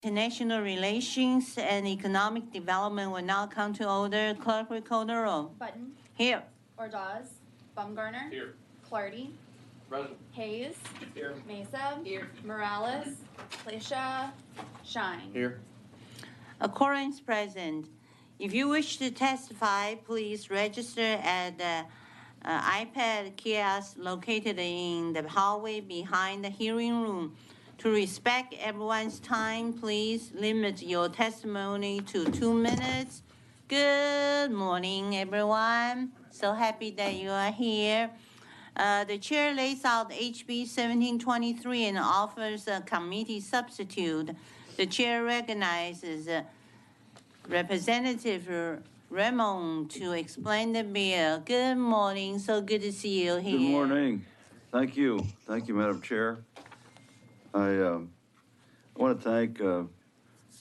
International Relations and Economic Development will now come to order. Clerk, will call the roll. Button, Here. Ordaz, Baumgartner. Here. Clardy, Present. Hayes, Here. Mesa. Here. Morales, Plesha, Shine. Here. A quorum is present. If you wish to testify, please register at the iPad kiosk located in the hallway behind the hearing room. To respect everyone's time, please limit your testimony to 2 minutes. Good morning, everyone. So happy that you are here. The chair lays out HB 1723 and offers a committee substitute. The chair recognizes Representative Ramon to explain the bill. Good morning. So good to see you here. Good morning. Thank you. Thank you, Madam Chair. I want to thank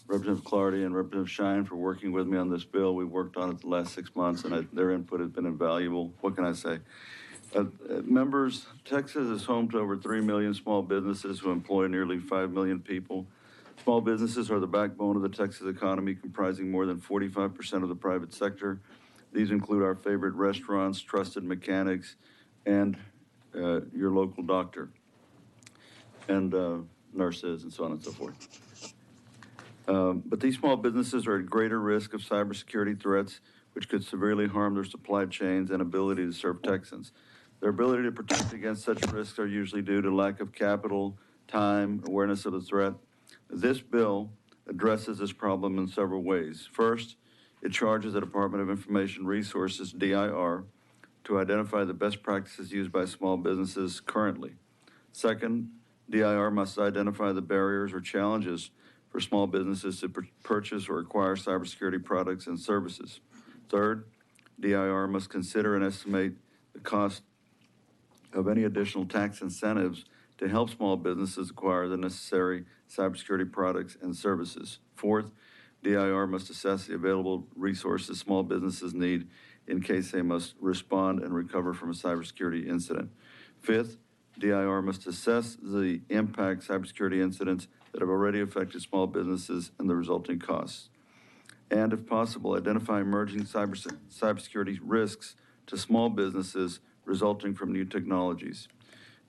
Representative Clardy and Representative Shine for working with me on this bill. We've worked on it the last 6 months, and their input has been invaluable. What can I say? Members, Texas is home to over 3 million small businesses who employ nearly 5 million people. Small businesses are the backbone of the Texas economy, comprising more than 45% of the private sector. These include our favorite restaurants, trusted mechanics, and your local doctor, and nurses, and so on and so forth. But these small businesses are at greater risk of cybersecurity threats, which could severely harm their supply chains and ability to serve Texans. Their ability to protect against such risks are usually due to lack of capital, time, awareness of the threat. This bill addresses this problem in several ways. First, it charges the Department of Information Resources, DIR, to identify the best practices used by small businesses currently. Second, DIR must identify the barriers or challenges for small businesses to purchase or acquire cybersecurity products and services. Third, DIR must consider and estimate the cost of any additional tax incentives to help small businesses acquire the necessary cybersecurity products and services. Fourth, DIR must assess the available resources small businesses need in case they must respond and recover from a cybersecurity incident. Fifth, DIR must assess the impact cybersecurity incidents that have already affected small businesses and the resulting costs. And if possible, identify emerging cybersecurity risks to small businesses resulting from new technologies.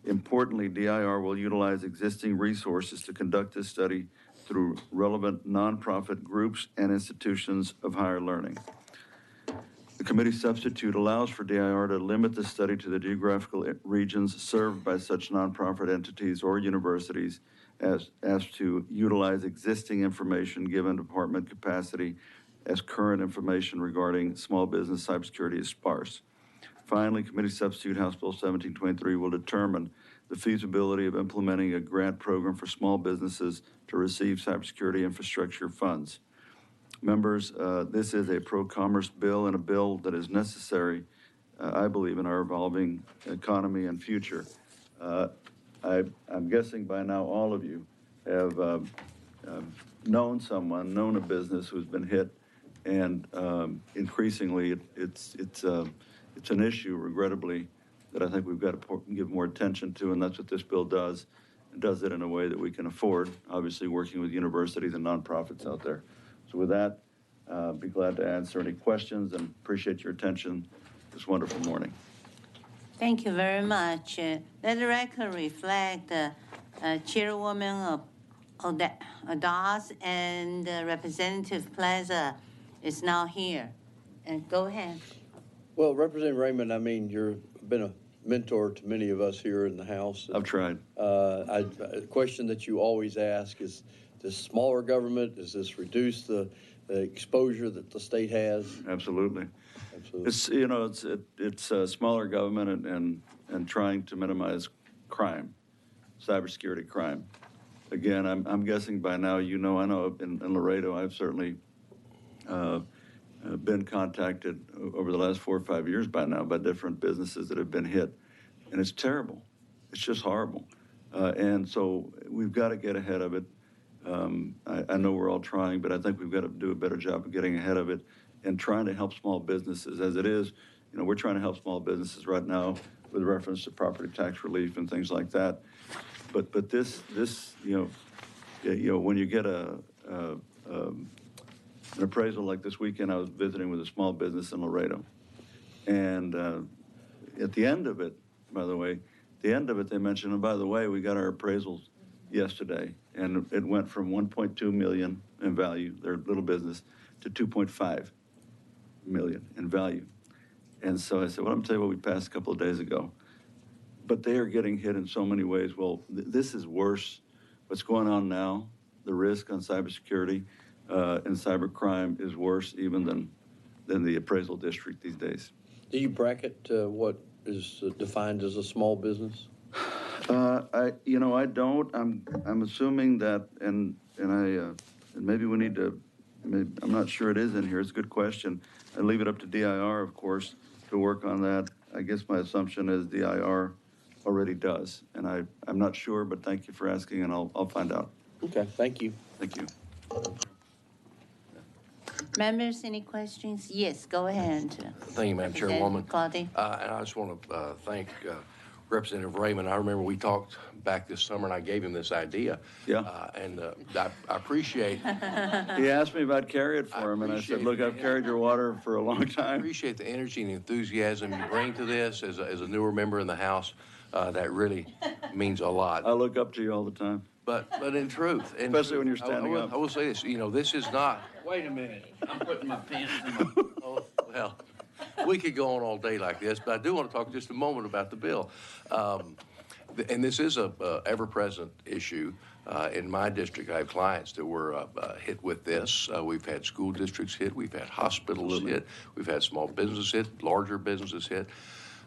Importantly, DIR will utilize existing resources to conduct this study through relevant nonprofit groups and institutions of higher learning. The committee substitute allows for DIR to limit the study to the geographical regions served by such nonprofit entities or universities as to utilize existing information given department capacity, as current information regarding small business cybersecurity is sparse. Finally, committee substitute House Bill 1723 will determine the feasibility of implementing a grant program for small businesses to receive cybersecurity infrastructure funds. Members, this is a pro-commerce bill and a bill that is necessary, I believe, in our evolving economy and future. I'm guessing by now all of you have known a business who's been hit, and increasingly it's an issue, regrettably, that I think we've got to give more attention to, and that's what this bill does. It does it in a way that we can afford, obviously working with universities and nonprofits out there. So with that, be glad to answer any questions and appreciate your attention this wonderful morning. Thank you very much. Let the record reflect Chairwoman Ordaz and Representative Plaza is now here. And go ahead. Well, Representative Raymond, I mean, you've been a mentor to many of us here in the House. I've tried. A question that you always ask is, does smaller government, does this reduce the exposure that the state has? Absolutely. Absolutely. It's a smaller government and trying to minimize crime, cybersecurity crime. Again, I'm guessing by now, I know in Laredo, I've certainly been contacted over the last 4 or 5 years by now by different businesses that have been hit, and it's terrible. It's just horrible. And so we've got to get ahead of it. I know we're all trying, but I think we've got to do a better job of getting ahead of it and trying to help small businesses. As it is, we're trying to help small businesses right now with reference to property tax relief and things like that. But this when you get a an appraisal like this weekend. I was visiting with a small business in Laredo. And at the end of it, by the way, they mentioned, and by the way, we got our appraisals yesterday, and it went from 1.2 million in value, their little business, to 2.5 million in value. And so I said, well, I'm tell you what we passed a couple of days ago. But they are getting hit in so many ways. Well, this is worse. What's going on now, the risk on cybersecurity and cybercrime is worse even than the appraisal district these days. Do you bracket what is defined as a small business? I don't. I'm assuming that, and maybe we need to. I'm not sure it is in here. It's a good question. I leave it up to DIR, of course, to work on that. I guess my assumption is DIR already does, and I'm not sure, but thank you for asking, and I'll find out. Okay, thank you. Thank you. Members, any questions? Yes, go ahead. Thank you, Madam Representative Chairwoman. Claudia. And I just want to thank Representative Raymond. I remember we talked back this summer, and I gave him this idea. Yeah. And I appreciate He asked me about carry it for him, and I said, look, I've carried your water for a long time. appreciate the energy and enthusiasm you bring to this as a newer member in the House. That really means a lot. I look up to you all the time. But in truth, and Especially when you're standing up. I will say this. This is not. Wait a minute, I'm putting my pants in my... Oh, well, we could go on all day like this, but I do want to talk just a moment about the bill. And this is a ever-present issue. In my district, I have clients that were hit with this. We've had school districts hit, we've had hospitals hit, we've had small businesses hit, larger businesses hit.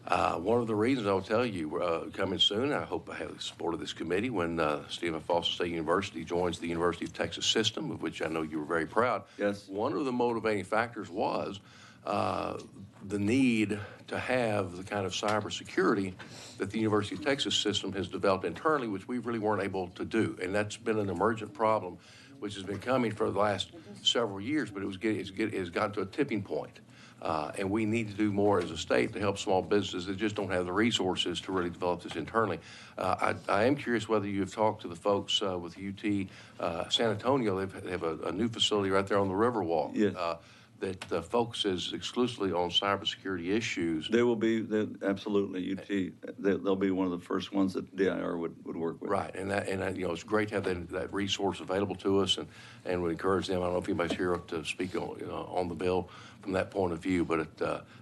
One of the reasons I'll tell you, coming soon, I hope I have the support of this committee when Stephen F. Austin State University joins the University of Texas system, of which I know you were very proud. Yes. One of the motivating factors was the need to have the kind of cybersecurity that the University of Texas system has developed internally, which we really weren't able to do. And that's been an emergent problem, which has been coming for the last several years, but it's gotten to a tipping point. And we need to do more as a state to help small businesses that just don't have the resources to really develop this internally. I am curious whether you have talked to the folks with UT San Antonio. They have a new facility right there on the Riverwalk. Yes. That focuses exclusively on cybersecurity issues. They will be, absolutely, UT, they'll be one of the first ones that DIR would work with. Right, and it's great to have that resource available to us, and would encourage them. I don't know if anybody's here to speak on the bill from that point of view, but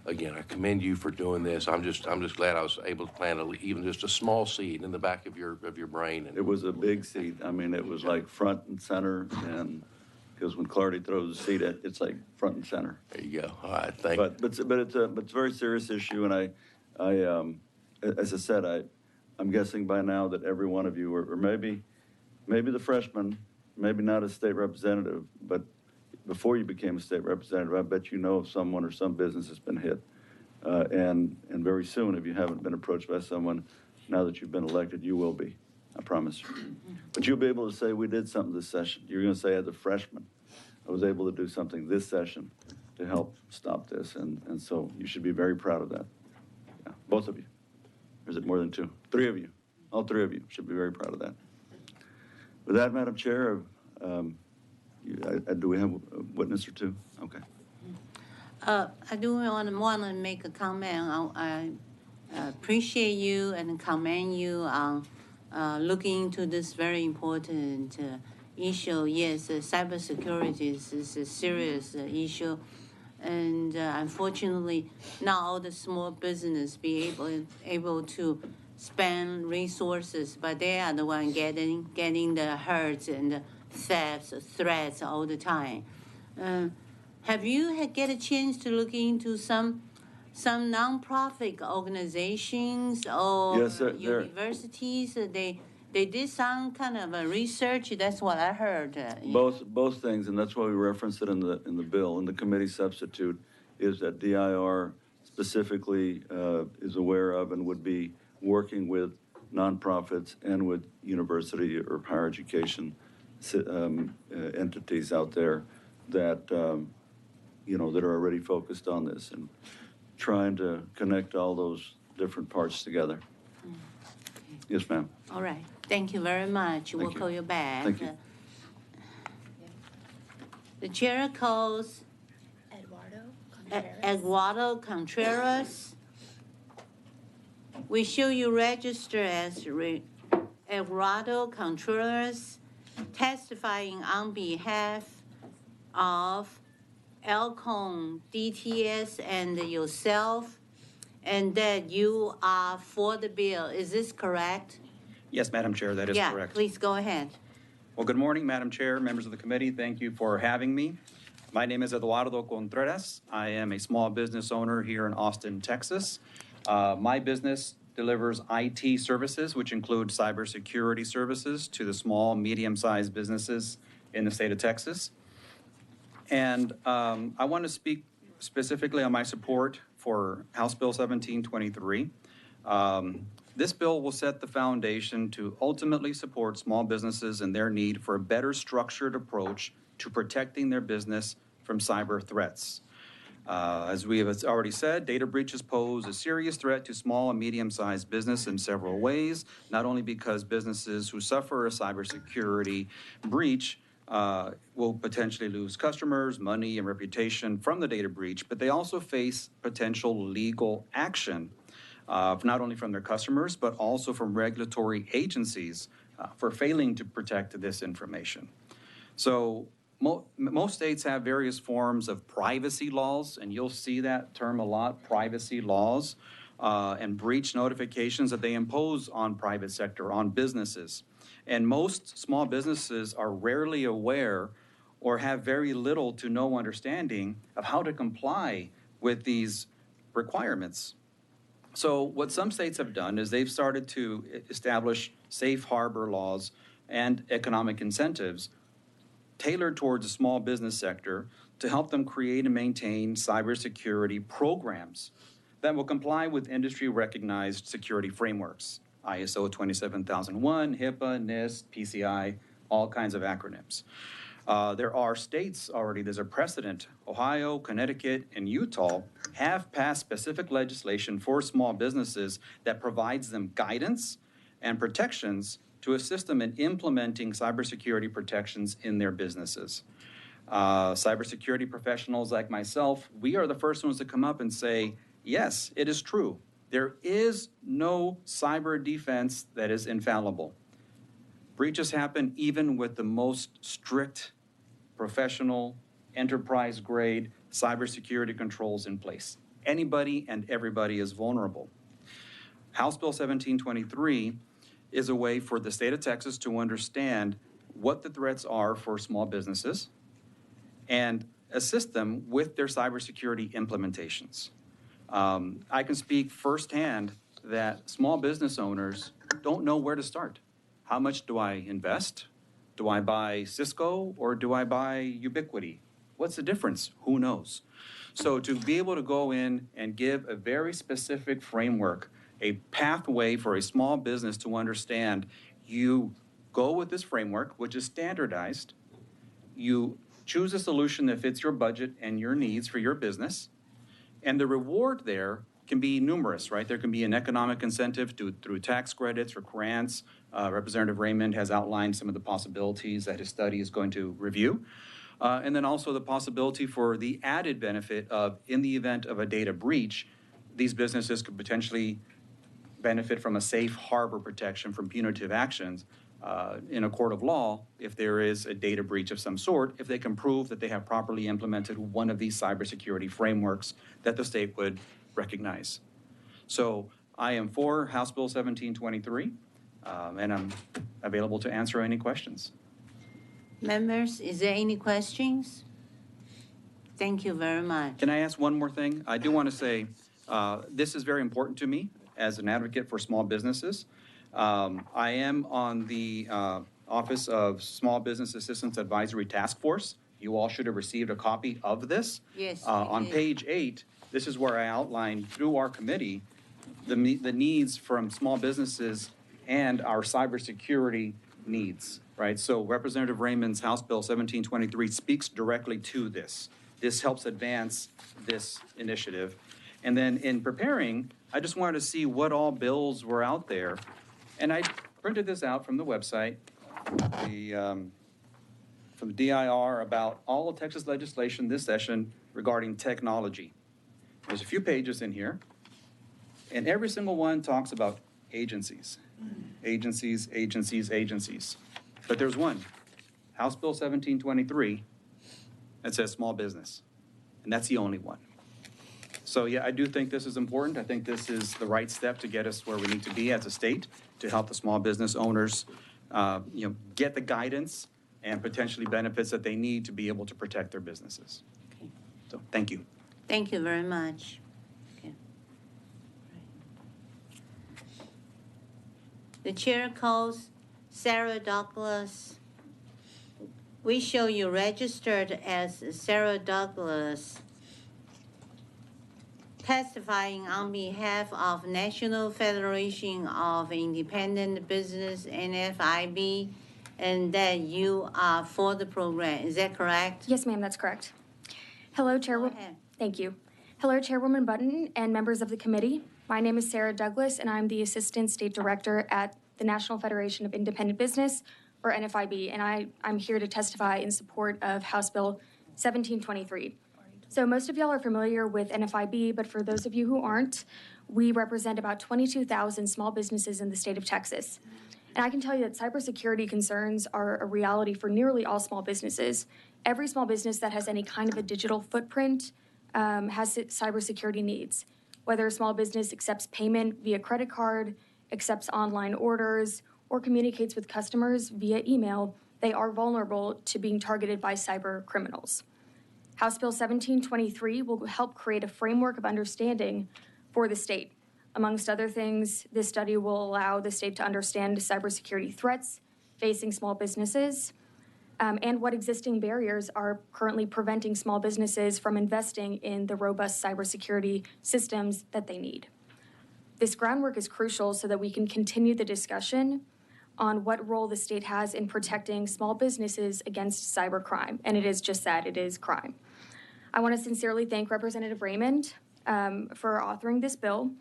again, I commend you for doing this. I'm just glad I was able to plant even just a small seed in the back of your brain. And It was a big seed. I mean, it was like front and center, and because when Clardy throws a seed, it's like front and center. there you go. All right, thank you. But it's a very serious issue, and I as I said, I'm guessing by now that every one of you, or maybe the freshman, maybe not a state representative, but before you became a state representative, I bet you know of someone or some business that's been hit. And very soon, if you haven't been approached by someone, now that you've been elected, you will be, I promise you. But you'll be able to say, we did something this session. You're going to say, as a freshman, I was able to do something this session to help stop this. And so you should be very proud of that. Yeah, both of you. Or is it more than two? Three of you. All three of you should be very proud of that. With that, Madam Chair, do we have a witness or two? Okay. I do want to make a comment. I appreciate you and commend you on looking into this very important issue. Yes, cybersecurity is a serious issue, and unfortunately, not all the small business be able to spend resources, but they are the one getting the hurts and the thefts, threats all the time. Have you get a chance to look into some nonprofit organizations or Yes, universities? They did some kind of a research. That's what I heard. Both things, and that's why we referenced it in the bill. And the committee substitute is that DIR specifically is aware of and would be working with nonprofits and with university or higher education entities out there that that are already focused on this and trying to connect all those different parts together. Okay. Yes, ma'am. All right. Thank you very much. We'll you. call you back. Thank you. The chair calls Eduardo Contreras. We show you register as Eduardo Contreras, testifying on behalf of Elcon DTS and yourself, and that you are for the bill. Is this correct? Yes, Madam Chair, that is Yeah, correct. please go ahead. Well, good morning, Madam Chair, members of the committee. Thank you for having me. My name is Eduardo Contreras. I am a small business owner here in Austin, Texas. My business delivers IT services, which include cybersecurity services to the small, medium-sized businesses in the state of Texas. And I want to speak specifically on my support for House Bill 1723. This bill will set the foundation to ultimately support small businesses and their need for a better structured approach to protecting their business from cyber threats. As we have already said, data breaches pose a serious threat to small and medium-sized business in several ways, not only because businesses who suffer a cybersecurity breach will potentially lose customers, money, and reputation from the data breach, but they also face potential legal action, not only from their customers, but also from regulatory agencies for failing to protect this information. So most states have various forms of privacy laws, and you'll see that term a lot, privacy laws, and breach notifications that they impose on private sector, on businesses. And most small businesses are rarely aware or have very little to no understanding of how to comply with these requirements. So what some states have done is they've started to establish safe harbor laws and economic incentives tailored towards the small business sector to help them create and maintain cybersecurity programs that will comply with industry-recognized security frameworks, ISO 27001, HIPAA, NIST, PCI, all kinds of acronyms. There are states already, there's a precedent. Ohio, Connecticut, and Utah have passed specific legislation for small businesses that provides them guidance and protections to assist them in implementing cybersecurity protections in their businesses. Cybersecurity professionals like myself, we are the first ones to come up and say, yes, it is true. There is no cyber defense that is infallible. Breaches happen even with the most strict, professional, enterprise-grade cybersecurity controls in place. Anybody and everybody is vulnerable. House Bill 1723 is a way for the state of Texas to understand what the threats are for small businesses and assist them with their cybersecurity implementations. I can speak firsthand that small business owners don't know where to start. How much do I invest? Do I buy Cisco or do I buy Ubiquiti? What's the difference? Who knows? So to be able to go in and give a very specific framework, a pathway for a small business to understand, you go with this framework, which is standardized, you choose a solution that fits your budget and your needs for your business, and the reward there can be numerous, right? There can be an economic incentive through tax credits or grants. Representative Raymond has outlined some of the possibilities that his study is going to review. And then also the possibility for the added benefit of, in the event of a data breach, these businesses could potentially benefit from a safe harbor protection from punitive actions in a court of law if there is a data breach of some sort, if they can prove that they have properly implemented one of these cybersecurity frameworks that the state would recognize. So I am for House Bill 1723, and I'm available to answer any questions. Members, is there any questions? Thank you very much. Can I ask one more thing? I do want to say this is very important to me as an advocate for small businesses. I am on the Office of Small Business Assistance Advisory Task Force. You all should have received a copy of this. Yes. On page 8, this is where I outline through our committee the needs from small businesses and our cybersecurity needs, right? So Representative Raymond's House Bill 1723 speaks directly to this. This helps advance this initiative. And then in preparing, I just wanted to see what all bills were out there. And I printed this out from the website. from the DIR about all of Texas legislation this session regarding technology. There's a few pages in here, and every single one talks about agencies. Agencies, agencies, agencies. But there's one, House Bill 1723, that says small business, and that's the only one. So yeah, I do think this is important. I think this is the right step to get us where we need to be as a state to help the small business owners, get the guidance and potentially benefits that they need to be able to protect their businesses. Okay. So, thank you. Thank you very much. Okay. The chair calls Sarah Douglas. We show you registered as Sarah Douglas, testifying on behalf of National Federation of Independent Business, NFIB, and that you are for the program. Is that correct? Yes, ma'am, that's correct. Hello, Go Chairwoman. ahead. Thank you. Hello, Chairwoman Button and members of the committee. My name is Sarah Douglas, and I'm the Assistant State Director at the National Federation of Independent Business, or NFIB, and I'm here to testify in support of House Bill 1723. So most of y'all are familiar with NFIB, but for those of you who aren't, we represent about 22,000 small businesses in the state of Texas. And I can tell you that cybersecurity concerns are a reality for nearly all small businesses. Every small business that has any kind of a digital footprint has cybersecurity needs. Whether a small business accepts payment via credit card, accepts online orders, or communicates with customers via email, they are vulnerable to being targeted by cyber criminals. House Bill 1723 will help create a framework of understanding for the state. Amongst other things, this study will allow the state to understand cybersecurity threats facing small businesses and what existing barriers are currently preventing small businesses from investing in the robust cybersecurity systems that they need. This groundwork is crucial so that we can continue the discussion on what role the state has in protecting small businesses against cybercrime. And it is just that, it is crime. I want to sincerely thank Representative Raymond for authoring this bill.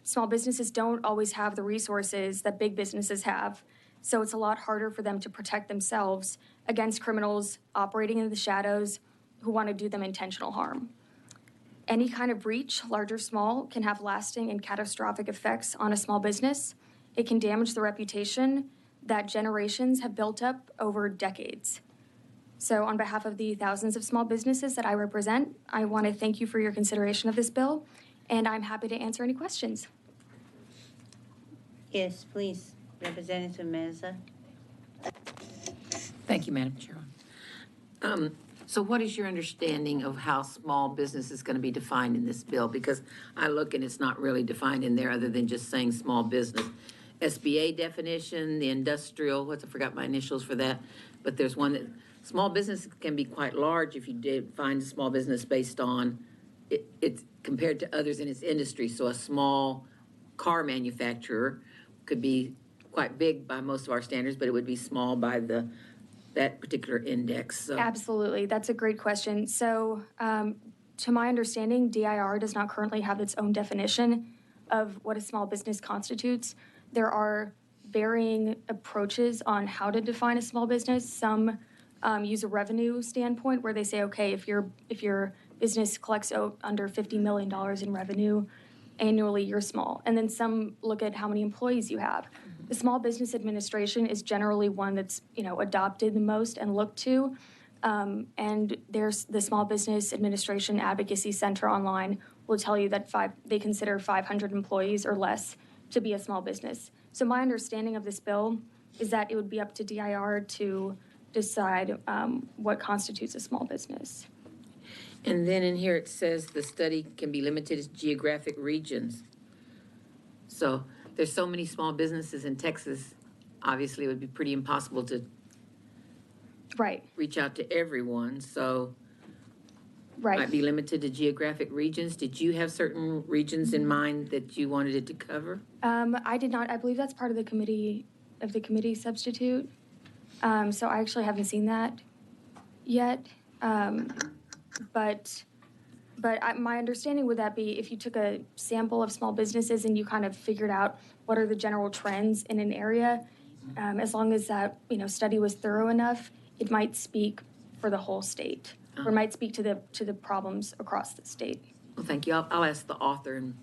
Small businesses don't always have the resources that big businesses have, so it's a lot harder for them to protect themselves against criminals operating in the shadows who want to do them intentional harm. Any kind of breach, large or small, can have lasting and catastrophic effects on a small business. It can damage the reputation that generations have built up over decades. So on behalf of the thousands of small businesses that I represent, I want to thank you for your consideration of this bill, and I'm happy to answer any questions. Yes, please, Representative Meza. Thank you, Madam Chairman. So what is your understanding of how small business is going to be defined in this bill? Because I look and it's not really defined in there other than just saying small business. SBA definition, the industrial, I forgot my initials for that, but there's one that, small business can be quite large if you define a small business based on it's compared to others in its industry. So a small car manufacturer could be quite big by most of our standards, but it would be small by that particular index. So. Absolutely, that's a great question. So to my understanding, DIR does not currently have its own definition of what a small business constitutes. There are varying approaches on how to define a small business. Some use a revenue standpoint where they say, okay, if your business collects under $50 million in revenue annually, you're small. And then some look at how many employees you have. The Small Business Administration is generally one that's adopted the most and looked to. And there's the Small Business Administration Advocacy Center online will tell you that they consider 500 employees or less to be a small business. So my understanding of this bill is that it would be up to DIR to decide what constitutes a small business. And then in here it says the study can be limited to geographic regions. So there's so many small businesses in Texas, obviously it would be pretty impossible to reach out to everyone. So might be limited to geographic regions. Did you have certain regions in mind that you wanted it to cover? I did not. I believe that's part of the committee substitute. So I actually haven't seen that yet. But my understanding would that be if you took a sample of small businesses and you kind of figured out what are the general trends in an area, as long as that study was thorough enough, it might speak for the whole state, or might speak to the problems across the state. Well, thank you. I'll ask the author and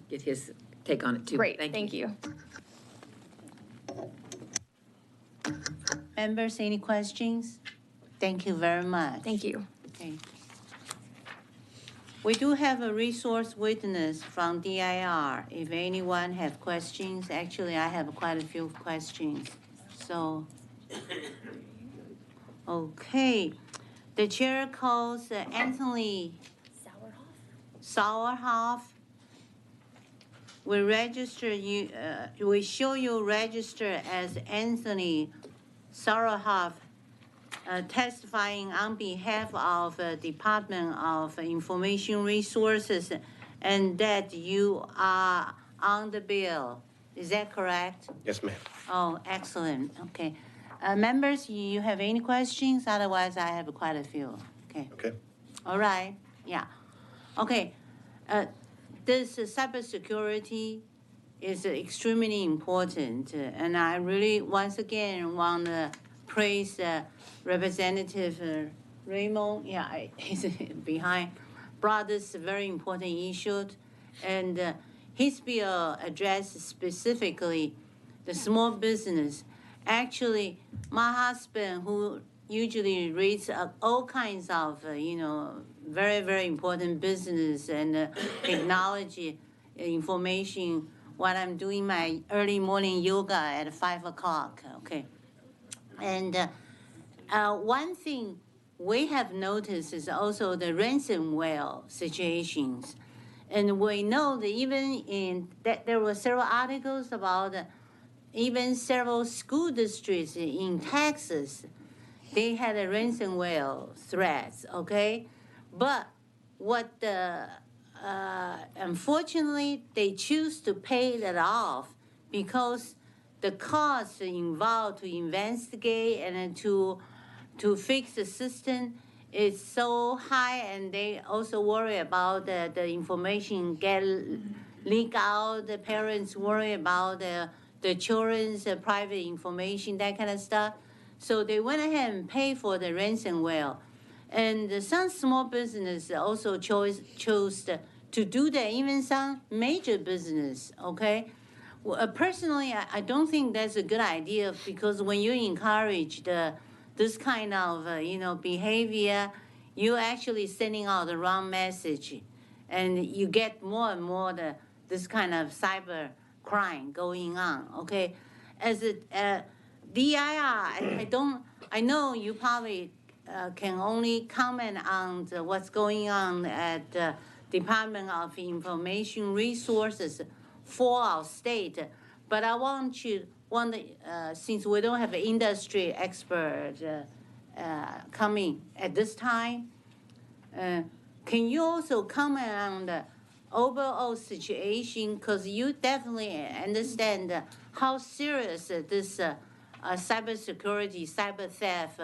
get his take on it too. Great, thank you. Members, any questions? Thank you very much. Thank you. Okay. We do have a resource witness from DIR. If anyone have questions, actually, I have quite a few questions. So, okay. The chair calls Anthony Sauerhoff. We register you, we show you register as Anthony Sauerhoff, testifying on behalf of Department of Information Resources, and that you are on the bill. Is that correct? Yes, ma'am. Oh, excellent. Okay. Members, you have any questions? Otherwise, I have quite a few. Okay. Okay. All right. Yeah. Okay. This cybersecurity is extremely important, and I really once again want to praise Representative Raymond. Yeah, he's behind. Brought this very important issue, and his bill addresses specifically the small business. Actually, my husband, who usually reads all kinds of, very, very important business and technology information while I'm doing my early morning yoga at 5 o'clock, okay? And one thing we have noticed is also the ransomware situations. And we know that even that there were several articles about even several school districts in Texas, they had a ransomware threats, okay? But unfortunately, they choose to pay that off because the cost involved to investigate and to fix the system is so high, and they also worry about the information get leak out. The parents worry about the children's private information, that kind of stuff. So they went ahead and paid for the ransomware. And some small business also chose to do that, even some major business, okay? Well, personally, I don't think that's a good idea, because when you encourage this kind of, behavior, you're actually sending out the wrong message. And you get more and more this kind of cyber crime going on, okay? As a DIR, I know you probably can only comment on what's going on at the Department of Information Resources for our state, but I want since we don't have an industry expert coming at this time, can you also comment on the overall situation? Because you definitely understand how serious this cybersecurity, cyber theft,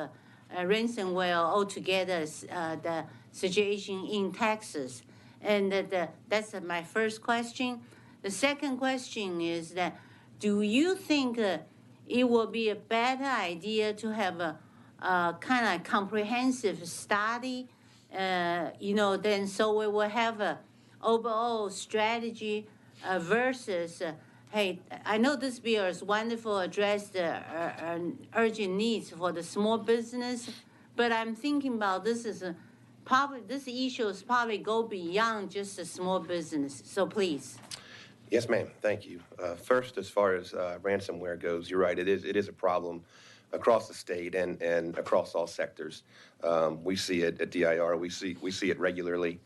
ransomware altogether, the situation in Texas. And that's my first question. The second question is that, do you think it will be a better idea to have a kind of comprehensive study, then so we will have a overall strategy versus, hey, I know this bill is wonderful, address the urgent needs for the small business, but I'm thinking about this issues probably go beyond just a small business. So please. Yes, ma'am. Thank you. First, as far as ransomware goes, you're right. It is a problem across the state and across all sectors. We see it at DIR. We see it regularly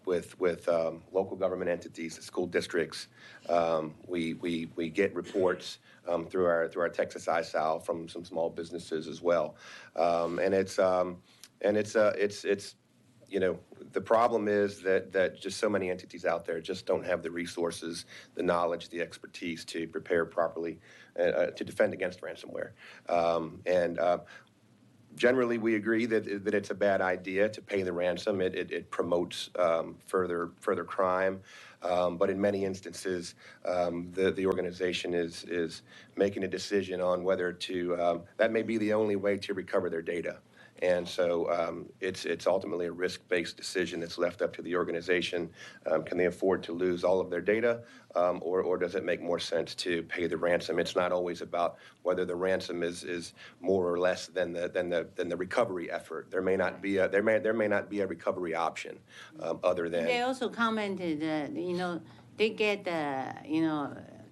with local government entities, school districts. We get reports through our Texas ISAL from some small businesses as well, and it's the problem is that just so many entities out there just don't have the resources, the knowledge, the expertise to prepare properly to defend against ransomware. Generally, we agree that it's a bad idea to pay the ransom. It promotes further crime. But in many instances, the organization is making a decision on whether to, that may be the only way to recover their data. And so it's ultimately a risk-based decision that's left up to the organization. Can they afford to lose all of their data, or does it make more sense to pay the ransom? It's not always about whether the ransom is more or less than the recovery effort. There may not be a recovery option other than. They also commented, they get,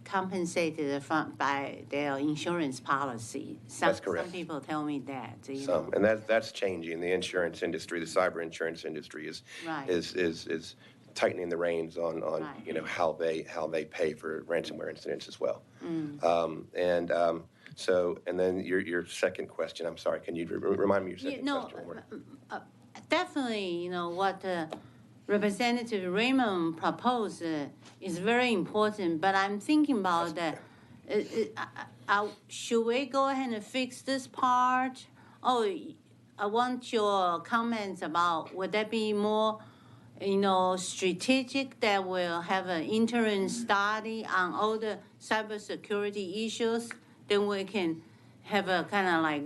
compensated by their insurance policy. That's correct. Some people tell me that, And that's changing. The insurance industry, the cyber insurance industry is Right. is tightening the reins on Right. how they pay for ransomware incidents as well. Mm. So and then your second question, I'm sorry, can you remind me your second question? one more time? Definitely, what Representative Raymond proposed is very important, but I'm thinking about that. Should we go ahead and fix this part? Oh, I want your comments about, would that be more, strategic, that will have an interim study on all the cybersecurity issues? Then we can have a kind of like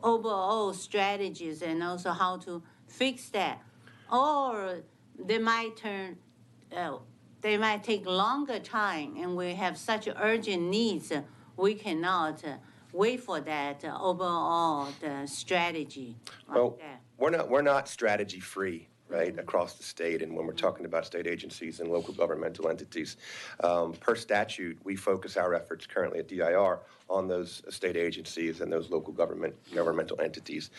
overall strategies and also how to fix that. Or they might take longer time, and we have such urgent needs, we cannot wait for that overall the strategy like Well, that. we're not strategy free, right, across the state. And when we're talking about state agencies and local governmental entities, per statute, we focus our efforts currently at DIR on those state agencies and those local governmental entities.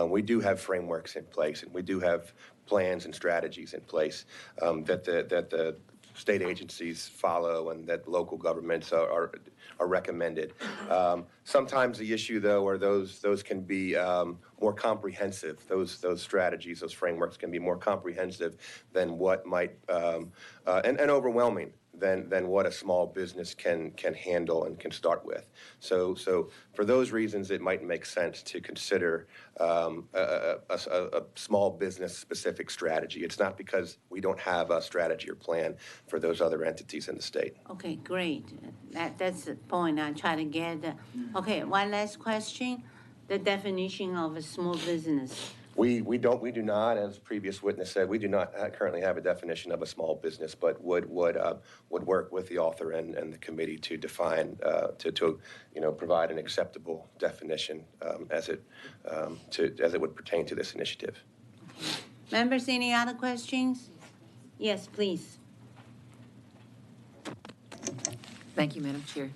We do have frameworks in place, and we do have plans and strategies in place that the state agencies follow and that local governments are recommended. Sometimes the issue, though, are those can be more comprehensive. Those strategies, those frameworks can be more comprehensive than what might and overwhelming than what a small business can handle and can start with. So for those reasons, it might make sense to consider a small business specific strategy. It's not because we don't have a strategy or plan for those other entities in the state. Okay, great. That's the point I'm trying to get. Okay, one last question. The definition of a small business. We do not, as previous witness said, we do not currently have a definition of a small business, but would work with the author and the committee to define, to provide an acceptable definition as it would pertain to this initiative. Members, any other questions? Yes, please. Thank you, Madam Chair.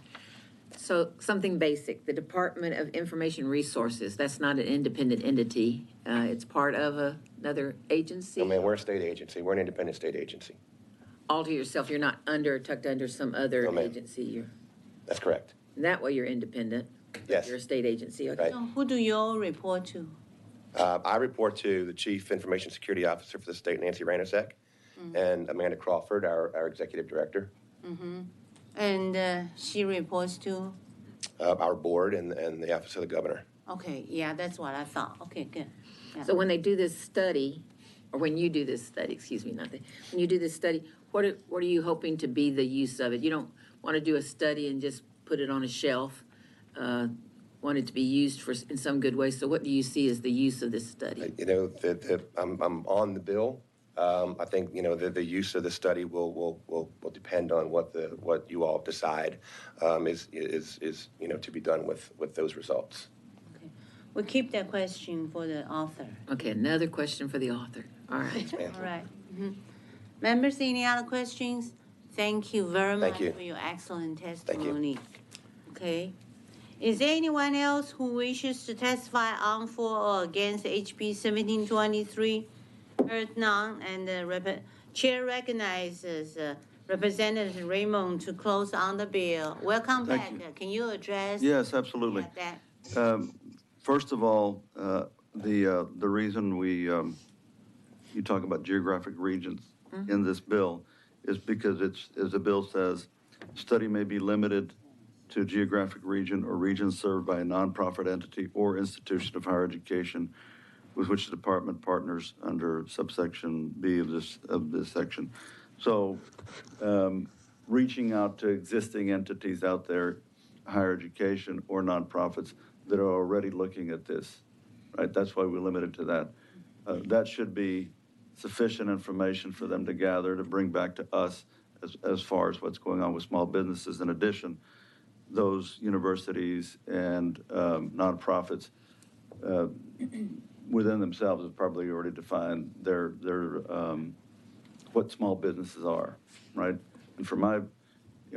So something basic, the Department of Information Resources, that's not an independent entity. It's part of another agency. I mean, we're a state agency. We're an independent state agency. All to yourself, you're not tucked under some other No, ma'am. agency. That's correct. That way you're independent. Yes. You're a state agency, okay. Right. So who do you all report to? I report to the Chief Information Security Officer for the state, Nancy Ranasek, and Amanda Crawford, our Executive Director. And she reports to? Our board and the Office of the Governor. Okay, yeah, that's what I thought. Okay, good. Yeah. So when they do this study, or when you do this study, excuse me, when you do this study, what are you hoping to be the use of it? You don't want to do a study and just put it on a shelf, want it to be used in some good way. So what do you see as the use of this study? I'm on the bill. I think the use of the study will depend on what you all decide is to be done with those results. Okay. We'll keep that question for the author. Okay, another question for the author. All right. All right. Members, any other questions? Thank you very much for your excellent testimony. Okay. Is there anyone else who wishes to testify on, for, or against HB 1723? Heard none, and the chair recognizes Representative Raymond to close on the bill. Welcome back. Can you address? Yes, absolutely. That? First of all, the reason you talk about geographic regions in this bill is because it's, as the bill says, study may be limited to geographic region or region served by a nonprofit entity or institution of higher education with which the department partners under subsection B of this section. So reaching out to existing entities out there, higher education or nonprofits that are already looking at this, right? That's why we limited to that. That should be sufficient information for them to gather, to bring back to us as far as what's going on with small businesses. In addition, those universities and nonprofits within themselves have probably already defined their what small businesses are, right? And for my,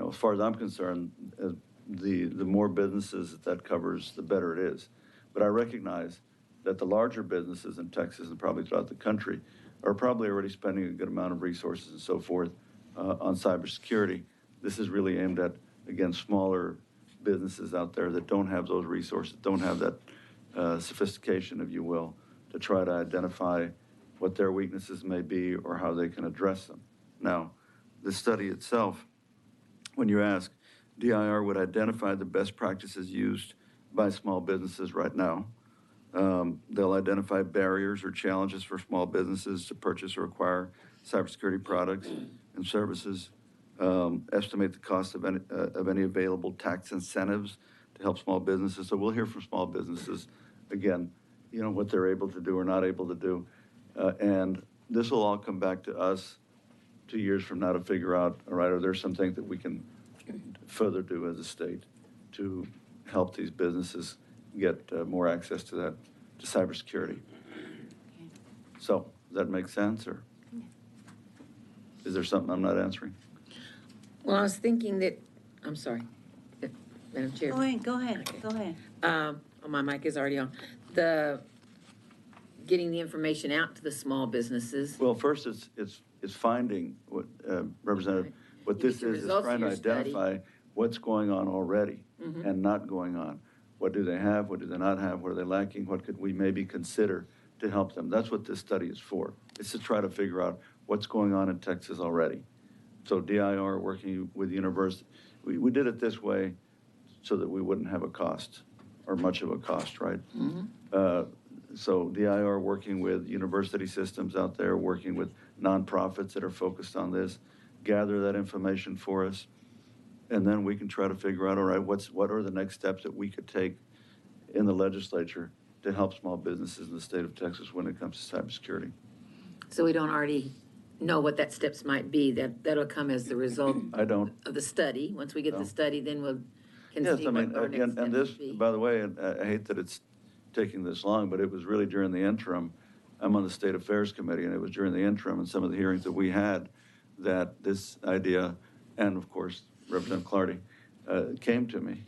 as far as I'm concerned, the more businesses that covers, the better it is. But I recognize that the larger businesses in Texas and probably throughout the country are probably already spending a good amount of resources and so forth on cybersecurity. This is really aimed at, again, smaller businesses out there that don't have those resources, don't have that sophistication, if you will, to try to identify what their weaknesses may be or how they can address them. Now, the study itself, when you ask, DIR would identify the best practices used by small businesses right now. They'll identify barriers or challenges for small businesses to purchase or acquire cybersecurity products and services, estimate the cost of any available tax incentives to help small businesses. So we'll hear from small businesses, again, what they're able to do or not able to do. And this will all come back to us 2 years from now to figure out, all right, are there some things that we can further do as a state to help these businesses get more access to that, to cybersecurity. So, does that make sense, or is there something I'm not answering? Well, I was thinking that, I'm sorry, Madam Chair. Go ahead. Oh, my mic is already on. Getting the information out to the small businesses. Well, first it's finding what Representative, what You this get the is results of trying to your study. identify what's going on already and not going on. What do they have? What do they not have? What are they lacking? What could we maybe consider to help them? That's what this study is for. It's to try to figure out what's going on in Texas already. So DIR working with university, we did it this way so that we wouldn't have a cost or much of a cost, right? So DIR working with university systems out there, working with nonprofits that are focused on this, gather that information for us, and then we can try to figure out, all right, what are the next steps that we could take in the legislature to help small businesses in the state of Texas when it comes to cybersecurity. So we don't already know what that steps might be. That'll come as the result I don't. of the study. Once we get the study, then we'll can Yes, see I mean, what our next again, steps and this, would be. by the way, and I hate that it's taking this long, but it was really during the interim. I'm on the State Affairs Committee, and it was during the interim and some of the hearings that we had that this idea, and of course, Representative Clardy came to me,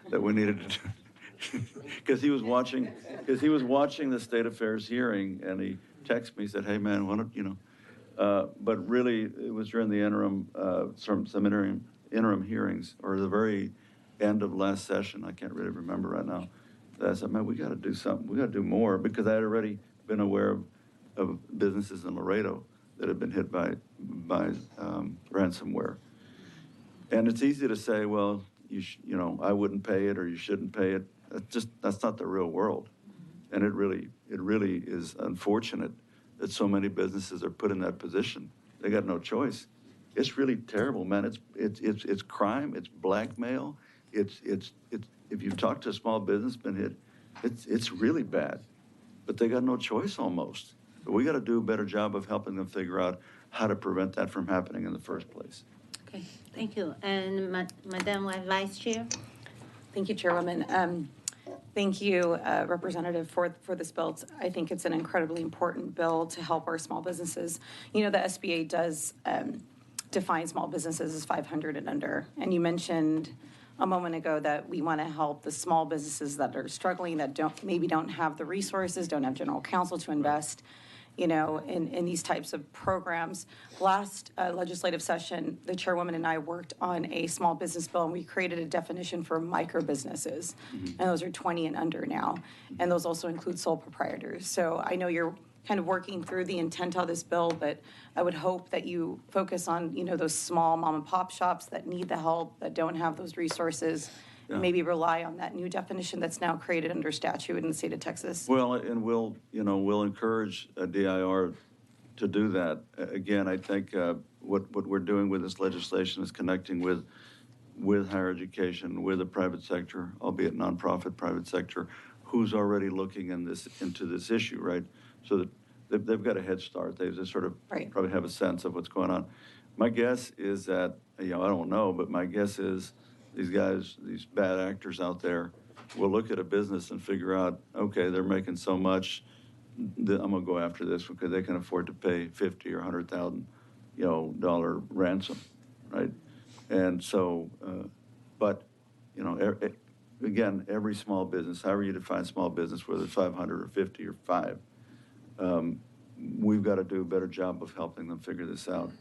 that we needed to do, because he was watching the State Affairs hearing, and he texted me, he said, hey, man, why don't, but really, it was during the interim, some interim hearings, or the very end of last session, I can't really remember right now, that I said, man, we got to do something. We got to do more, because I had already been aware of businesses in Laredo that had been hit by ransomware. And it's easy to say, well, I wouldn't pay it, or you shouldn't pay it. That's not the real world. And it really is unfortunate that so many businesses are put in that position. They got no choice. It's really terrible, man. It's crime. It's blackmail. It's if you talk to a small business been hit, it's really bad. But they got no choice almost. But we got to do a better job of helping them figure out how to prevent that from happening in the first place. Okay, thank you. And Madam Vice Chair? Thank you, Chairwoman. Thank you, Representative, for this bill. I think it's an incredibly important bill to help our small businesses. The SBA does define small businesses as 500 and under. And you mentioned a moment ago that we want to help the small businesses that are struggling, that maybe don't have the resources, don't have general counsel to invest, in these types of programs. Last legislative session, the chairwoman and I worked on a small business bill, and we created a definition for micro businesses. And those are 20 and under now. And those also include sole proprietors. So I know you're kind of working through the intent of this bill, but I would hope that you focus on, those small mom and pop shops that need the help, that don't have those resources, and maybe rely on that new definition that's now created under statute in the state of Texas. Well, and we'll encourage DIR to do that. Again, I think what we're doing with this legislation is connecting with higher education, with the private sector, albeit nonprofit private sector, who's already looking into this issue, right? So that they've got a head start. They just sort of Right. probably have a sense of what's going on. My guess is that, I don't know, but my guess is these guys, these bad actors out there will look at a business and figure out, okay, they're making so much, I'm gonna go after this because they can afford to pay $50,000 or $100,000, dollar ransom, right? And so, but, again, every small business, however you define small business, whether it's 500 or 50 or 5, we've got to do a better job of helping them figure this out.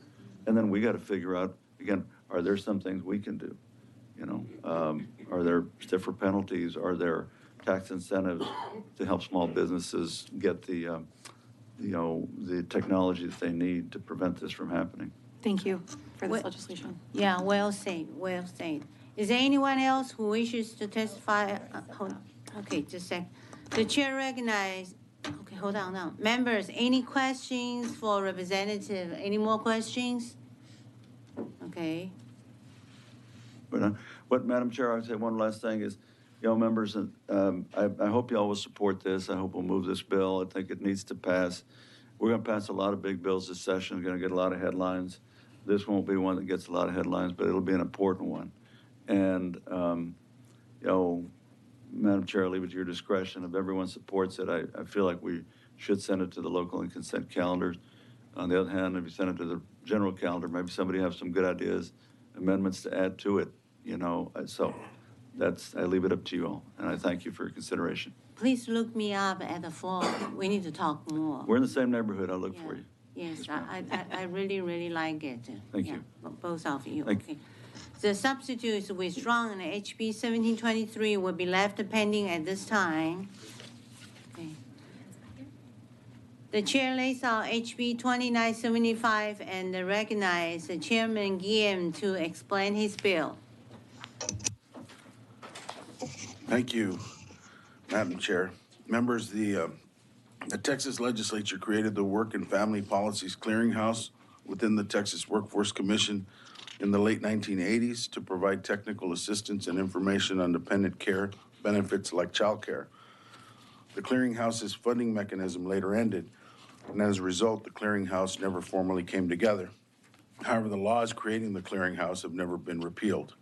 And then we got to figure out, again, are there some things we can do? Are there stiffer penalties? Are there tax incentives to help small businesses get the technology that they need to prevent this from happening? Thank you for this What- legislation. Yeah, well said, well said. Is there anyone else who wishes to testify? Hold on. Okay, just a sec. The chair recognizes, okay, hold on now. Members, any questions for representative? Any more questions? Okay. But Madam Chair, I would say one last thing is, members, I hope y'all will support this. I hope we'll move this bill. I think it needs to pass. We're going to pass a lot of big bills this session. We're going to get a lot of headlines. This won't be one that gets a lot of headlines, but it'll be an important one. And, Madam Chair, I'll leave it to your discretion. If everyone supports it, I feel like we should send it to the local and consent calendars. On the other hand, if you send it to the general calendar, maybe somebody has some good ideas, amendments to add to it, So I leave it up to you all, and I thank you for your consideration. Please look me up at the floor. We need to talk more. We're in the same neighborhood. I'll look for Yeah. you. Yes, I really, really like it. Thank Yeah, you. Both of you, Thank okay. The substitute is withdrawn and HB 1723 will be left pending at this time. Okay. The chair lays out HB 2975 and recognize the Chairman Guillen to explain his bill. Thank you, Madam Chair. Members, the Texas Legislature created the Work and Family Policies Clearinghouse within the Texas Workforce Commission in the late 1980s to provide technical assistance and information on dependent care benefits like child care. The clearinghouse's funding mechanism later ended, and as a result, the clearinghouse never formally came together. However, the laws creating the clearinghouse have never been repealed.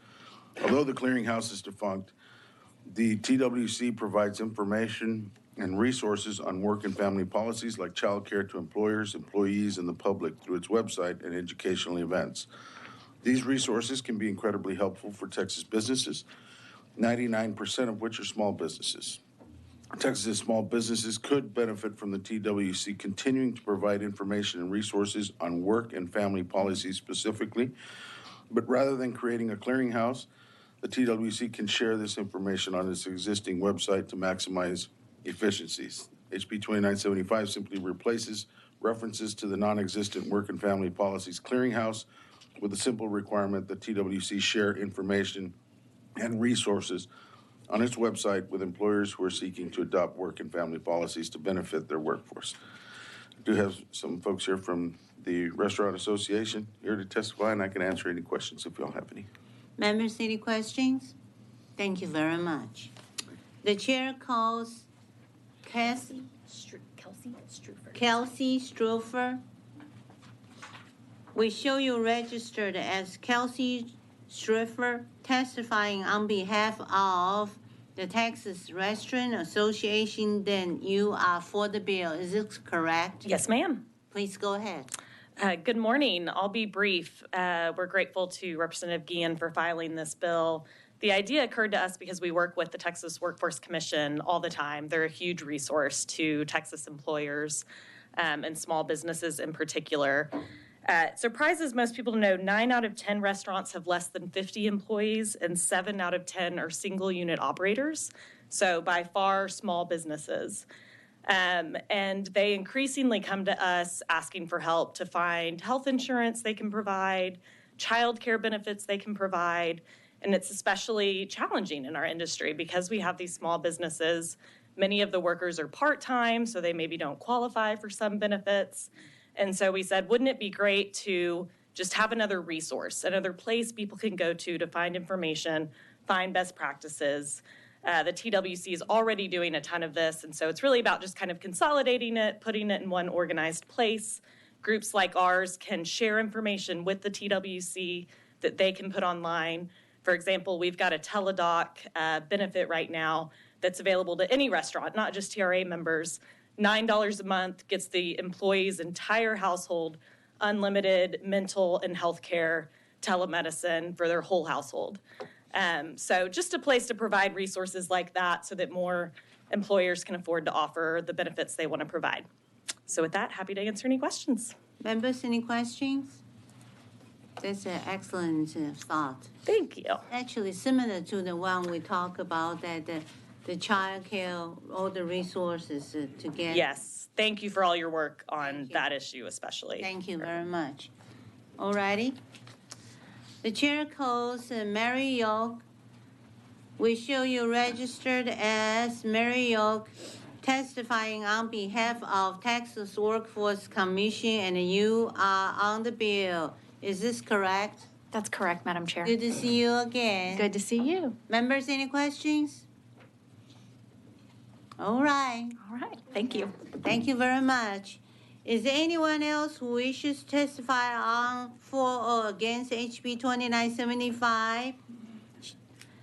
Although the clearinghouse is defunct, the TWC provides information and resources on work and family policies like child care to employers, employees, and the public through its website and educational events. These resources can be incredibly helpful for Texas businesses, 99% of which are small businesses. Texas small businesses could benefit from the TWC continuing to provide information and resources on work and family policies specifically, but rather than creating a clearinghouse, the TWC can share this information on its existing website to maximize efficiencies. HB 2975 simply replaces references to the non-existent Work and Family Policies Clearinghouse with a simple requirement that TWC share information and resources on its website with employers who are seeking to adopt work and family policies to benefit their workforce. I do have some folks here from the Restaurant Association here to testify, and I can answer any questions if y'all have any. Members, any questions? Thank you very much. The chair calls Kelsey Struffer. We show you registered as Kelsey Struffer testifying on behalf of the Texas Restaurant Association. Then you are for the bill. Is this correct? Yes, ma'am. Please go ahead. Good morning. I'll be brief. We're grateful to Representative Guillen for filing this bill. The idea occurred to us because we work with the Texas Workforce Commission all the time. They're a huge resource to Texas employers and small businesses in particular. It surprises most people to know 9 out of 10 restaurants have less than 50 employees and 7 out of 10 are single unit operators. So by far small businesses. And they increasingly come to us asking for help to find health insurance they can provide, child care benefits they can provide. And it's especially challenging in our industry because we have these small businesses. Many of the workers are part-time, so they maybe don't qualify for some benefits. And so we said, wouldn't it be great to just have another resource, another place people can go to find information, find best practices. The TWC is already doing a ton of this, and so it's really about just kind of consolidating it, putting it in one organized place. Groups like ours can share information with the TWC that they can put online. For example, we've got a Teledoc benefit right now that's available to any restaurant, not just TRA members. $9 a month gets the employee's entire household unlimited mental and healthcare telemedicine for their whole household. So just a place to provide resources like that so that more employers can afford to offer the benefits they want to provide. So with that, happy to answer any questions. Members, any questions? That's an excellent thought. Thank you. Actually, similar to the one we talked about, that the child care, all the resources to get. Yes, thank you for all your work on that issue especially. Thank you very much. All righty. The chair calls Mary York. We show you registered as Mary York, testifying on behalf of Texas Workforce Commission, and you are on the bill. Is this correct? That's correct, Madam Chair. Good to see you again. Good to see you. Members, any questions? All right. All right, thank you. Thank you very much. Is there anyone else who wishes to testify on for or against HB 2975?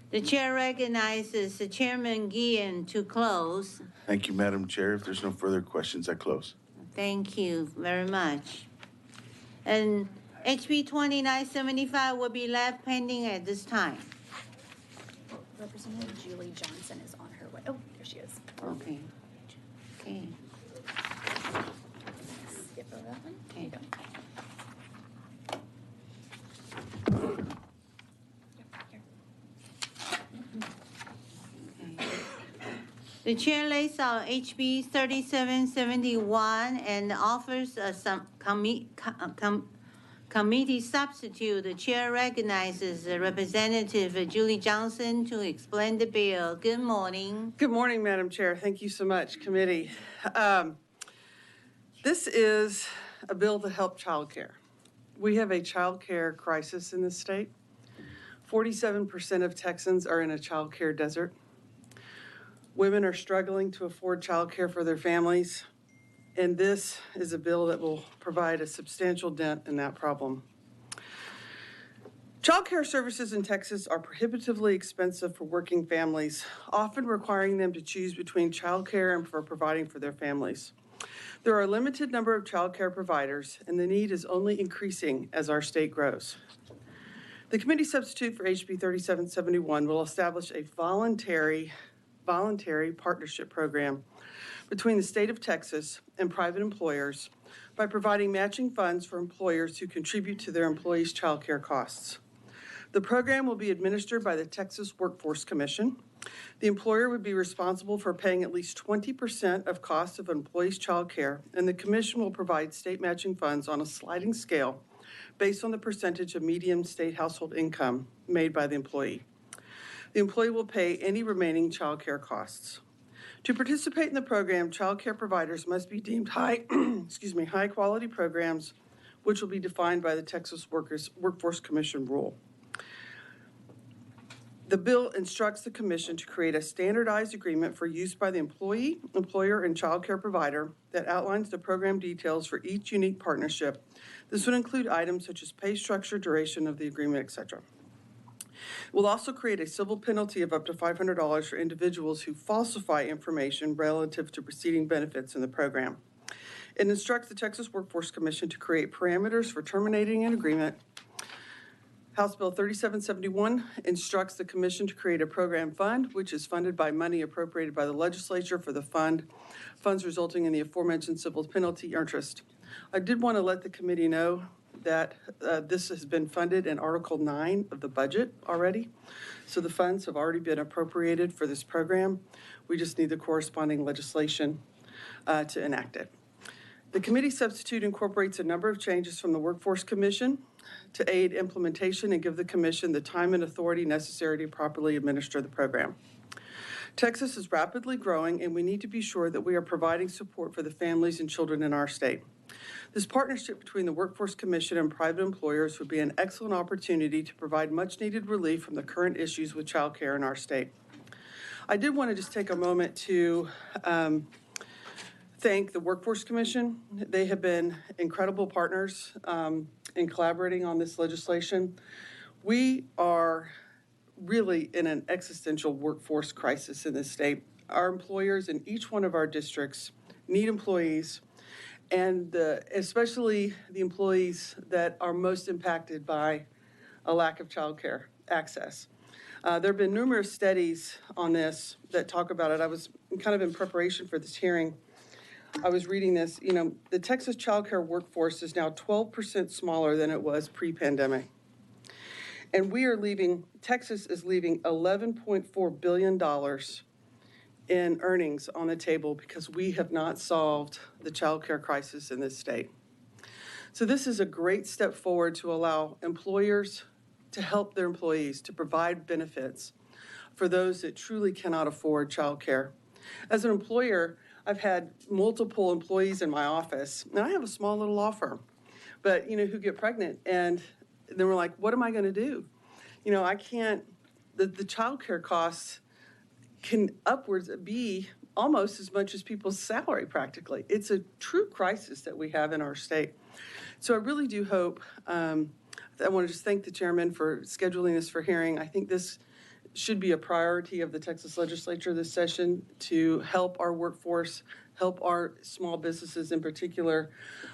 The chair recognizes Chairman Guillen to close. Thank you, Madam Chair. If there's no further questions, I close. Thank you very much. And HB 2975 will be left pending at this time. Representative Julie Johnson is on her way. Oh, there she is. Okay. Okay. Skip over that one. Okay. The chair lays out HB 3771 and offers some committee substitute. The chair recognizes Representative Julie Johnson to explain the bill. Good morning. Good morning, Madam Chair. Thank you so much, committee. This is a bill to help childcare. We have a childcare crisis in this state. 47% of Texans are in a childcare desert. Women are struggling to afford childcare for their families, and this is a bill that will provide a substantial dent in that problem. Childcare services in Texas are prohibitively expensive for working families, often requiring them to choose between childcare and for providing for their families. There are a limited number of childcare providers, and the need is only increasing as our state grows. The committee substitute for HB 3771 will establish a voluntary partnership program between the state of Texas and private employers by providing matching funds for employers who contribute to their employees' child care costs. The program will be administered by the Texas Workforce Commission. The employer would be responsible for paying at least 20% of costs of an employee's child care, and the commission will provide state matching funds on a sliding scale based on the percentage of median state household income made by the employee. The employee will pay any remaining child care costs. To participate in the program, child care providers must be deemed high-quality programs, which will be defined by the Texas Workforce Commission rule. The bill instructs the commission to create a standardized agreement for use by the employee, employer, and child care provider that outlines the program details for each unique partnership. This would include items such as pay structure, duration of the agreement, etc. It will also create a civil penalty of up to $500 for individuals who falsify information relative to preceding benefits in the program. It instructs the Texas Workforce Commission to create parameters for terminating an agreement. House Bill 3771 instructs the commission to create a program fund, which is funded by money appropriated by the legislature for the funds resulting in the aforementioned civil penalty interest. I did want to let the committee know that this has been funded in Article 9 of the budget already. So the funds have already been appropriated for this program. We just need the corresponding legislation to enact it. The committee substitute incorporates a number of changes from the Workforce Commission to aid implementation and give the commission the time and authority necessary to properly administer the program. Texas is rapidly growing, and we need to be sure that we are providing support for the families and children in our state. This partnership between the Workforce Commission and private employers would be an excellent opportunity to provide much-needed relief from the current issues with child care in our state. I did want to just take a moment to thank the Workforce Commission. They have been incredible partners in collaborating on this legislation. We are really in an existential workforce crisis in this state. Our employers in each one of our districts need employees, and especially the employees that are most impacted by a lack of childcare access. There have been numerous studies on this that talk about it. I was kind of in preparation for this hearing. I was reading this, the Texas childcare workforce is now 12% smaller than it was pre-pandemic. And Texas is leaving $11.4 billion in earnings on the table because we have not solved the childcare crisis in this state. So this is a great step forward to allow employers to help their employees, to provide benefits for those that truly cannot afford childcare. As an employer, I've had multiple employees in my office, and I have a small little law firm, but who get pregnant, and then we're like, what am I going to do? I can't. The childcare costs can upwards be almost as much as people's salary practically. It's a true crisis that we have in our state. So I really do hope. I want to just thank the chairman for scheduling this for hearing. I think this should be a priority of the Texas legislature this session to help our workforce, help our small businesses in particular,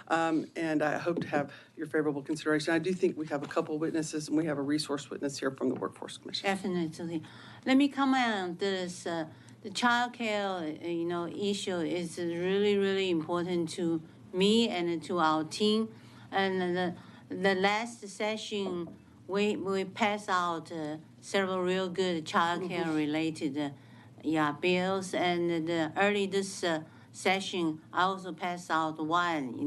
and I hope to have your favorable consideration. I do think we have a couple witnesses, and we have a resource witness here from the Workforce Commission. Definitely. Let me comment on this. The child care, issue is really, really important to me and to our team. And the last session, we passed out several real good child care related bills. And early this session, I also passed out one,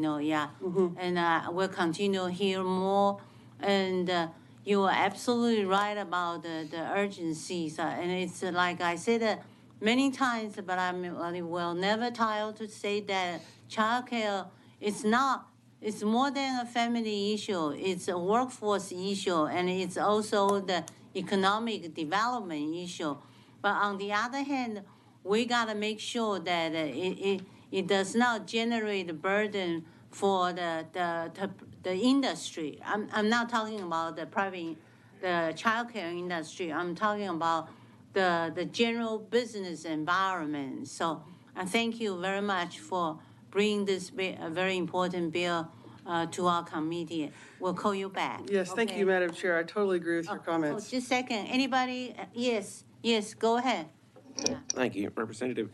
And we'll continue to hear more. And you are absolutely right about the urgencies. And it's like I said many times, but I will never tire to say that childcare is not. It's more than a family issue. It's a workforce issue, and it's also the economic development issue. But on the other hand, we gotta make sure that it does not generate a burden for the industry. I'm not talking about the childcare industry. I'm talking about the general business environment. So I thank you very much for bringing this very important bill to our committee. We'll call you back. Yes, thank you, Madam Chair. I totally agree with your comments. Just a second. Anybody? Yes, go ahead. Thank you, Representative.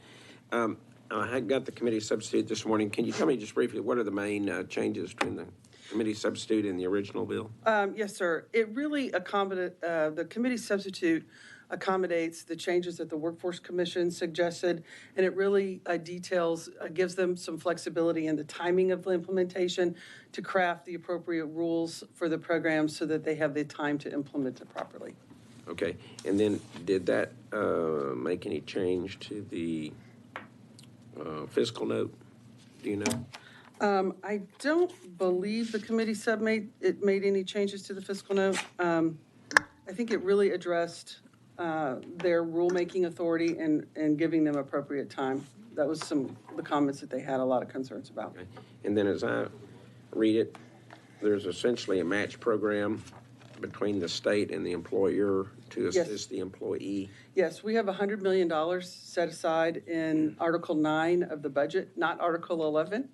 I had got the committee substitute this morning. Can you tell me just briefly what are the main changes between the committee substitute and the original bill? Yes, sir. It really the committee substitute accommodates the changes that the Workforce Commission suggested, and it really gives them some flexibility in the timing of the implementation to craft the appropriate rules for the program so that they have the time to implement it properly. Okay, and then did that make any change to the fiscal note? Do you know? I don't believe the committee made any changes to the fiscal note. I think it really addressed their rulemaking authority and giving them appropriate time. That was the comments that they had a lot of concerns about. Okay. And then as I read it, there's essentially a match program between the state and the employer to assist the employee. Yes, we have $100 million set aside in Article 9 of the budget, not Article 11,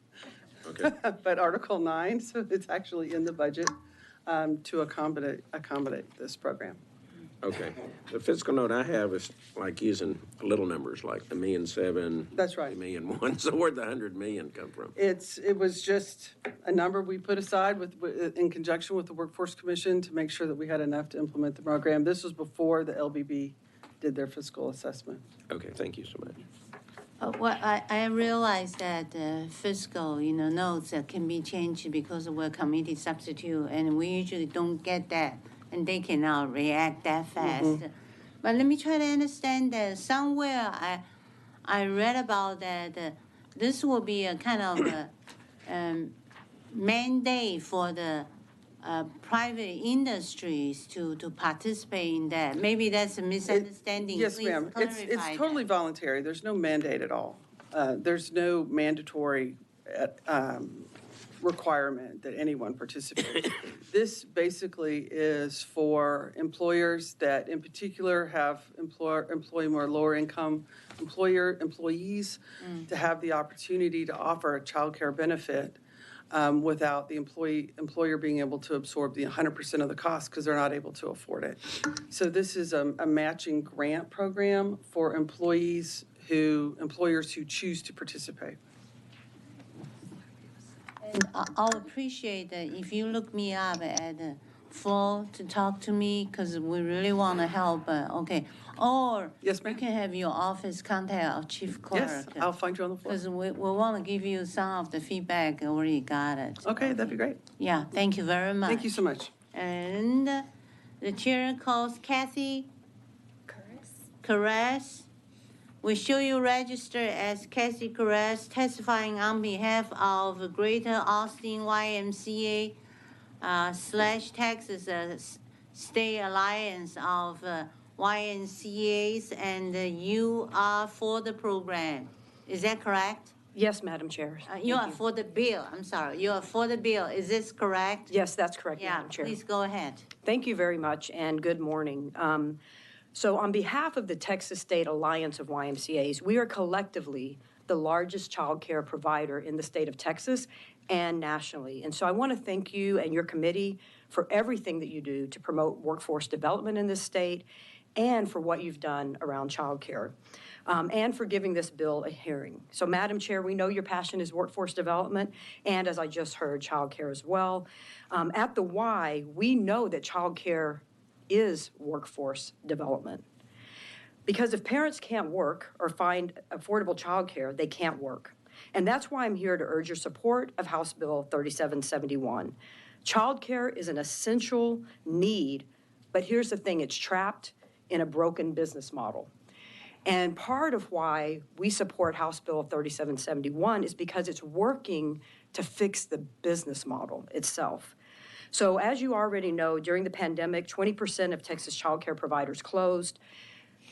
okay. but Article 9. So it's actually in the budget to accommodate this program. Okay. The fiscal note I have is like using little numbers like $1.7 million. That's right. $1.1 million. So where'd the $100 million come from? It was just a number we put aside in conjunction with the Workforce Commission to make sure that we had enough to implement the program. This was before the LBB did their fiscal assessment. Okay, thank you so much. Well, I realize that fiscal, notes can be changed because we're committee substitute, and we usually don't get that. And they cannot react that fast. Mm-hmm. But let me try to understand that somewhere I read about that this will be a kind of a mandate for the private industries to participate in that. Maybe that's a misunderstanding. Yes, Please ma'am. It's clarify totally that. voluntary. There's no mandate at all. There's no mandatory requirement that anyone participate. This basically is for employers that in particular have employ more lower income employees to have the opportunity to offer a child care benefit without the employer being able to absorb the 100% of the cost because they're not able to afford it. So this is a matching grant program for employers who choose to participate. And I'll appreciate that if you look me up at Flow to talk to me, because we really want to help, okay. Or yes, ma'am. You can have your office contact our chief clerk. Yes, I'll find you on the floor. Because we want to give you some of the feedback, already got it. Okay, that'd be great. Yeah, thank you very much. Thank you so much. And the chair calls Kathy Carras. We show you registered as Kathy Carras, testifying on behalf of Greater Austin YMCA / Texas State Alliance of YMCAs, and you are for the program. Is that correct? Yes, Madam Chair. You are for the bill. I'm sorry. You are for the bill. Is this correct? Yes, that's correct, Yeah, Madam Chair. please go ahead. Thank you very much, and good morning. So on behalf of the Texas State Alliance of YMCAs, we are collectively the largest child care provider in the state of Texas and nationally. And so I want to thank you and your committee for everything that you do to promote workforce development in this state and for what you've done around child care. And for giving this bill a hearing. So, Madam Chair, we know your passion is workforce development, and as I just heard, child care as well. At the Y, we know that child care is workforce development. Because if parents can't work or find affordable child care, they can't work. And that's why I'm here to urge your support of House Bill 3771. Child care is an essential need, but here's the thing, it's trapped in a broken business model. And part of why we support House Bill 3771 is because it's working to fix the business model itself. So as you already know, during the pandemic, 20% of Texas child care providers closed.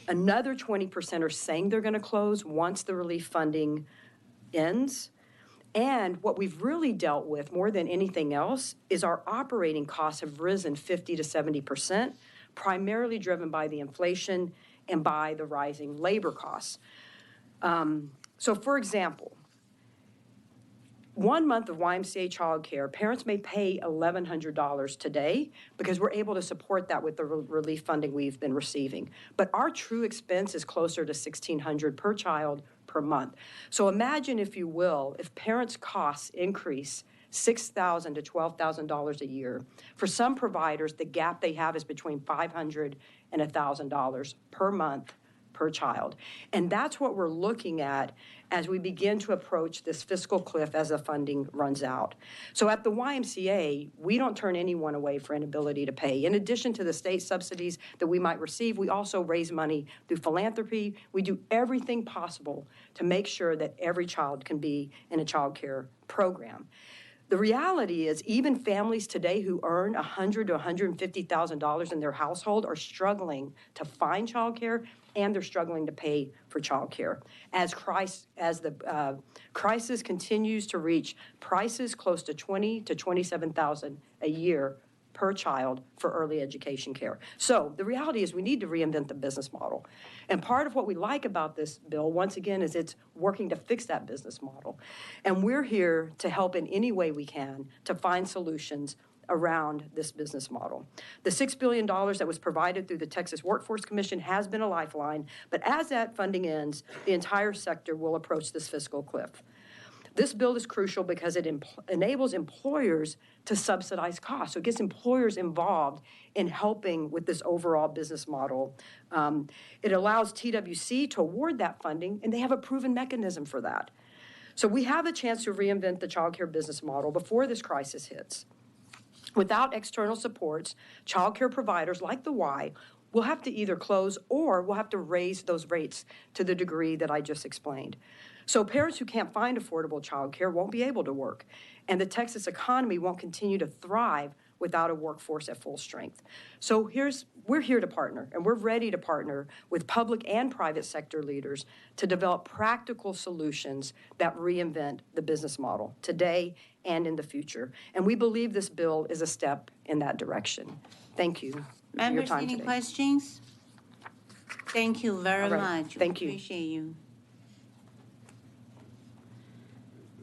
Another 20% are saying they're going to close once the relief funding ends. And what we've really dealt with more than anything else is our operating costs have risen 50 to 70%, primarily driven by the inflation and by the rising labor costs. So for example, 1 month of YMCA child care, parents may pay $1,100 today because we're able to support that with the relief funding we've been receiving. But our true expense is closer to $1,600 per child per month. So imagine, if you will, if parents' costs increase $6,000 to $12,000 a year. For some providers, the gap they have is between $500 and $1,000 per month per child. And that's what we're looking at as we begin to approach this fiscal cliff as the funding runs out. So at the YMCA, we don't turn anyone away for inability to pay. In addition to the state subsidies that we might receive, we also raise money through philanthropy. We do everything possible to make sure that every child can be in a child care program. The reality is, even families today who earn $100,000 to $150,000 in their household are struggling to find childcare, and they're struggling to pay for childcare. As the crisis continues to reach prices close to $20,000 to $27,000 a year per child for early education care. So the reality is we need to reinvent the business model. And part of what we like about this bill, once again, is it's working to fix that business model. And we're here to help in any way we can to find solutions around this business model. The $6 billion that was provided through the Texas Workforce Commission has been a lifeline, but as that funding ends, the entire sector will approach this fiscal cliff. This bill is crucial because it enables employers to subsidize costs. So it gets employers involved in helping with this overall business model. It allows TWC to award that funding, and they have a proven mechanism for that. So we have a chance to reinvent the child care business model before this crisis hits. Without external supports, child care providers like the Y will have to either close or will have to raise those rates to the degree that I just explained. So parents who can't find affordable child care won't be able to work, and the Texas economy won't continue to thrive without a workforce at full strength. So we're here to partner, and we're ready to partner with public and private sector leaders to develop practical solutions that reinvent the business model today and in the future. And we believe this bill is a step in that direction. Thank you for your Members, time any today. questions? Thank you very All right. much. Thank you. Appreciate you.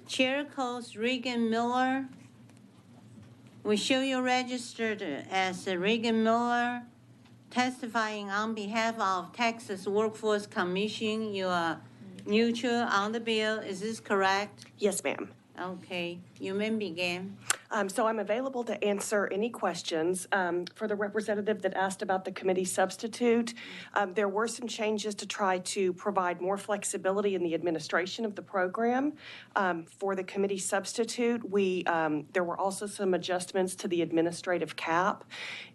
Chair calls Regan Miller. We show you registered as Regan Miller, testifying on behalf of Texas Workforce Commission. You are neutral on the bill. Is this correct? Yes, ma'am. Okay, you may begin. So I'm available to answer any questions. For the representative that asked about the committee substitute, there were some changes to try to provide more flexibility in the administration of the program. For the committee substitute, there were also some adjustments to the administrative cap.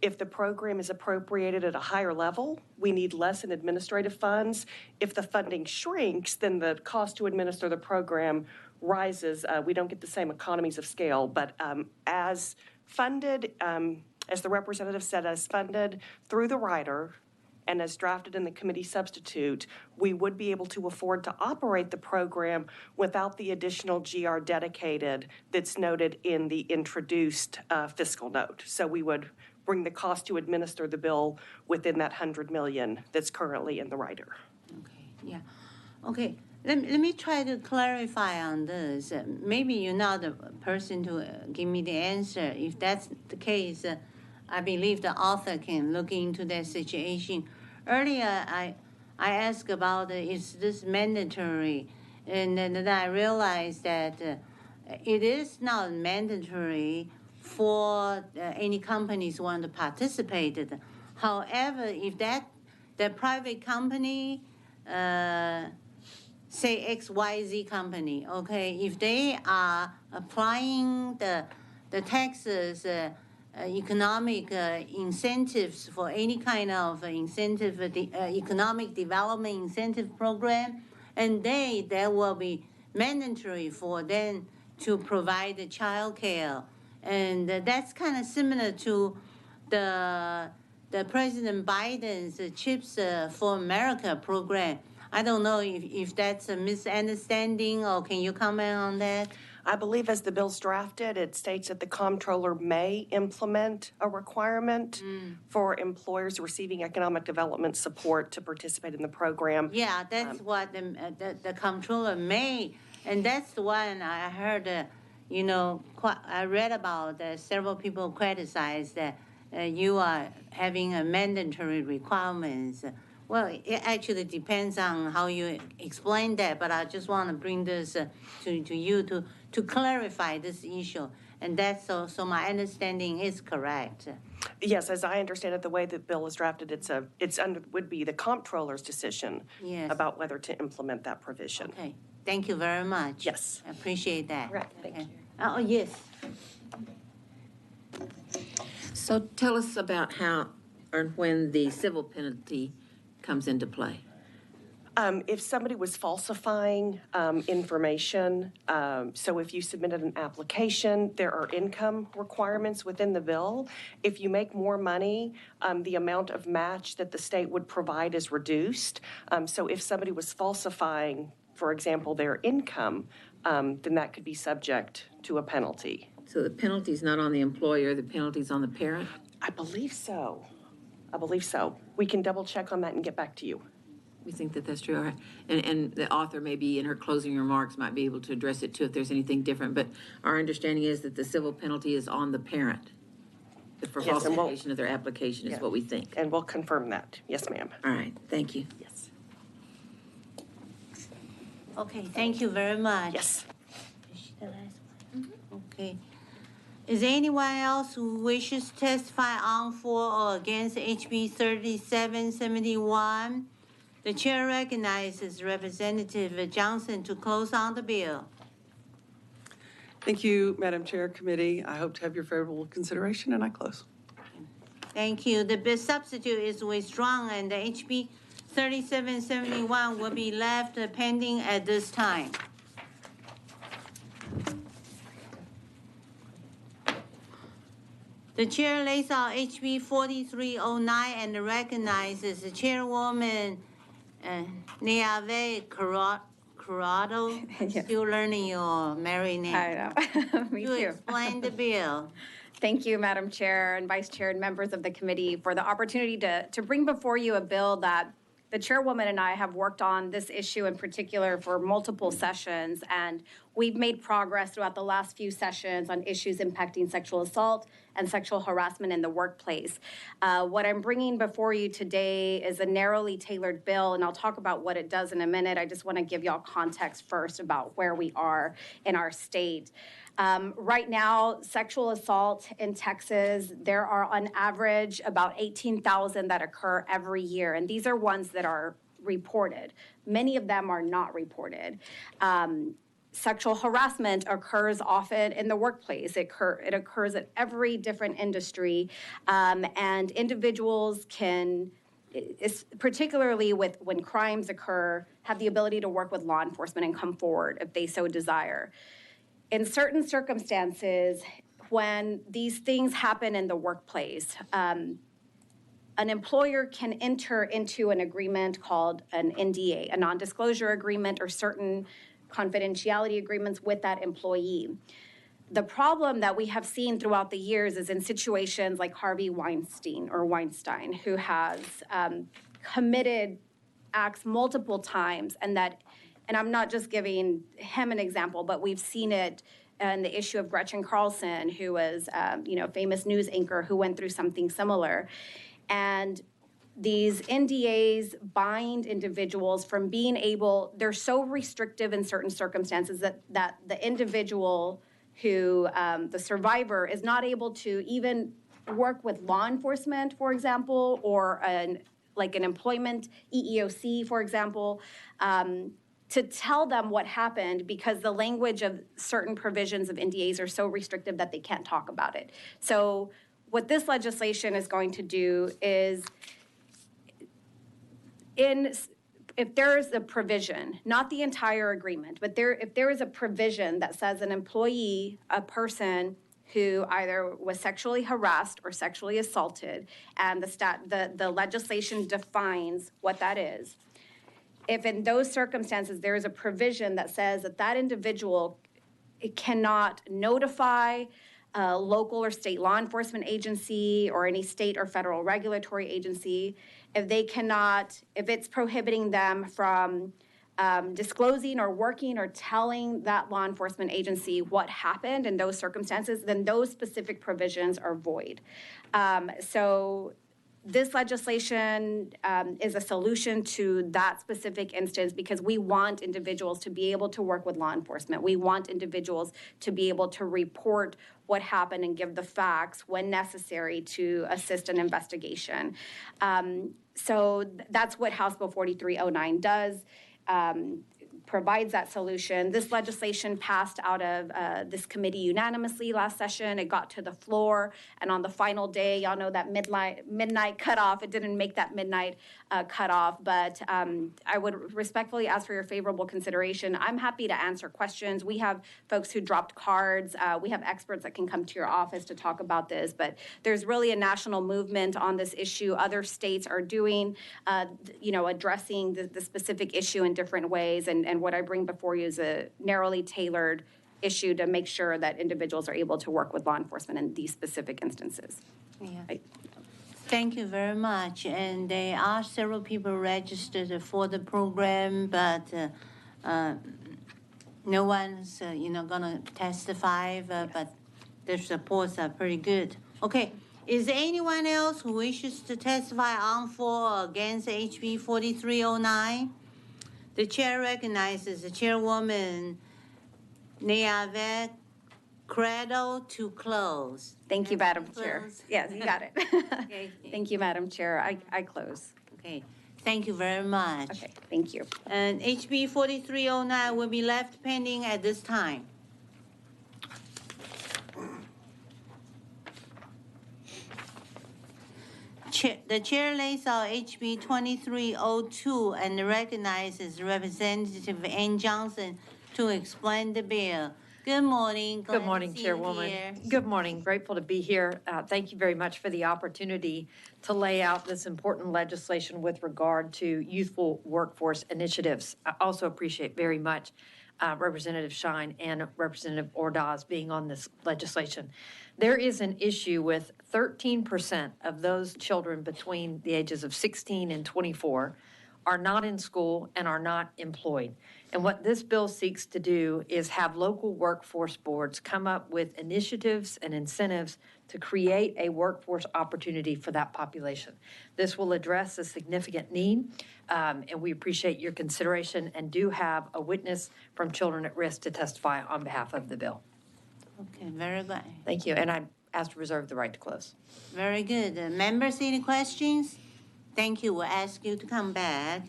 If the program is appropriated at a higher level, we need less in administrative funds. If the funding shrinks, then the cost to administer the program rises. We don't get the same economies of scale, but as funded, as the representative said, as funded through the rider and as drafted in the committee substitute, we would be able to afford to operate the program without the additional GR dedicated that's noted in the introduced fiscal note. So we would bring the cost to administer the bill within that $100 million that's currently in the rider. Okay, yeah. Okay, let me try to clarify on this. Maybe you're not the person to give me the answer. If that's the case, I believe the author can look into that situation. Earlier, I asked about is this mandatory, and then I realized that it is not mandatory for any companies who want to participate. However, if the private company, say XYZ company, okay, if they are applying the Texas economic incentives for any kind of incentive, economic development incentive program, and that will be mandatory for them to provide the child care. And that's kind of similar to the President Biden's CHIPS for America program. I don't know if that's a misunderstanding, or can you comment on that? I believe as the bill's drafted, it states that the comptroller may implement a requirement for employers receiving economic development support to participate in the program. Yeah, that's what the comptroller may, and that's the one I heard, I read about several people criticize that you are having a mandatory requirements. Well, it actually depends on how you explain that, but I just want to bring this to you to clarify this issue. And that's so my understanding is correct. Yes, as I understand it, the way the bill is drafted, would be the comptroller's decision about whether to implement that provision. Okay, thank you very much. Yes. I appreciate that. Correct, thank you. Oh, yes. So tell us about how or when the civil penalty comes into play. If somebody was falsifying information, so if you submitted an application, there are income requirements within the bill. If you make more money, the amount of match that the state would provide is reduced. So if somebody was falsifying, for example, their income, then that could be subject to a penalty. So the penalty's not on the employer, the penalty's on the parent? I believe so. We can double check on that and get back to you. We think that that's true. All right. And the author maybe in her closing remarks might be able to address it too if there's anything different. But our understanding is that the civil penalty is on the parent for falsification of their application is what we think. And we'll confirm that. Yes, ma'am. All right. Thank you. Yes. Okay, thank you very much. Yes. Is she the last one? Okay. Is there anyone else who wishes to testify on, for, or against HB 3771? The chair recognizes Representative Johnson to close on the bill. Thank you, Madam Chair, Committee. I hope to have your favorable consideration, and I close. Thank you. The bill substitute is withdrawn, and the HB 3771 will be left pending at this time. The chair lays out HB 4309 and recognizes the chairwoman, Neave Corrado. Still learning your married name. I know. Me To too. explain the bill. Thank you, Madam Chair and Vice Chair and members of the committee for the opportunity to bring before you a bill that the chairwoman and I have worked on this issue in particular for multiple sessions, and we've made progress throughout the last few sessions on issues impacting sexual assault and sexual harassment in the workplace. What I'm bringing before you today is a narrowly tailored bill, and I'll talk about what it does in a minute. I just want to give y'all context first about where we are in our state. Right now, sexual assault in Texas, there are on average about 18,000 that occur every year, and these are ones that are reported. Many of them are not reported. Sexual harassment occurs often in the workplace. It occurs at every different industry, and individuals can, particularly when crimes occur, have the ability to work with law enforcement and come forward if they so desire. In certain circumstances, when these things happen in the workplace, an employer can enter into an agreement called an NDA, a non-disclosure agreement, or certain confidentiality agreements with that employee. The problem that we have seen throughout the years is in situations like Harvey Weinstein, who has committed acts multiple times, and I'm not just giving him an example, but we've seen it in the issue of Gretchen Carlson, who was, famous news anchor who went through something similar. And these NDAs bind individuals from being able, they're so restrictive in certain circumstances that the individual who, the survivor, is not able to even work with law enforcement, for example, or an employment EEOC, for example, to tell them what happened, because the language of certain provisions of NDAs are so restrictive that they can't talk about it. So what this legislation is going to do is, if there is a provision, not the entire agreement, but if there is a provision that says an employee, a person who either was sexually harassed or sexually assaulted, and the legislation defines what that is. If in those circumstances there is a provision that says that individual cannot notify a local or state law enforcement agency or any state or federal regulatory agency, if it's prohibiting them from disclosing or working or telling that law enforcement agency what happened in those circumstances, then those specific provisions are void. So this legislation is a solution to that specific instance, because we want individuals to be able to work with law enforcement. We want individuals to be able to report what happened and give the facts when necessary to assist an investigation. So that's what House Bill 4309 does. Provides that solution. This legislation passed out of this committee unanimously last session. It got to the floor, and on the final day, y'all know that midnight cutoff. It didn't make that midnight cutoff, but I would respectfully ask for your favorable consideration. I'm happy to answer questions. We have folks who dropped cards. We have experts that can come to your office to talk about this, but there's really a national movement on this issue. Other states are doing, addressing the specific issue in different ways, and what I bring before you is a narrowly tailored issue to make sure that individuals are able to work with law enforcement in these specific instances. Yeah. Thank you very much. And there are several people registered for the program, but no one's, gonna testify, but their supports are pretty good. Okay, is there anyone else who wishes to testify on for or against HB 4309? The chair recognizes the chairwoman, Neave Corrado, to close. Thank you, Madam Chair. Yes, you got it. Okay. Thank you, Madam Chair. I close. Okay, thank you very much. Okay, thank you. And HB 4309 will be left pending at this time. The chair lays out HB 2302 and recognizes Representative Ann Johnson to explain the bill. Good morning. Glad Good to morning, see you Chairwoman. here. Good morning. Grateful to be here. Thank you very much for the opportunity to lay out this important legislation with regard to youthful workforce initiatives. I also appreciate very much Representative Shine and Representative Ordaz being on this legislation. There is an issue with 13% of those children between the ages of 16 and 24 are not in school and are not employed. And what this bill seeks to do is have local workforce boards come up with initiatives and incentives to create a workforce opportunity for that population. This will address a significant need, and we appreciate your consideration and do have a witness from Children at Risk to testify on behalf of the bill. Okay, very good. Thank you, and I ask to reserve the right to close. Very good. Members, any questions? Thank you. We'll ask you to come back.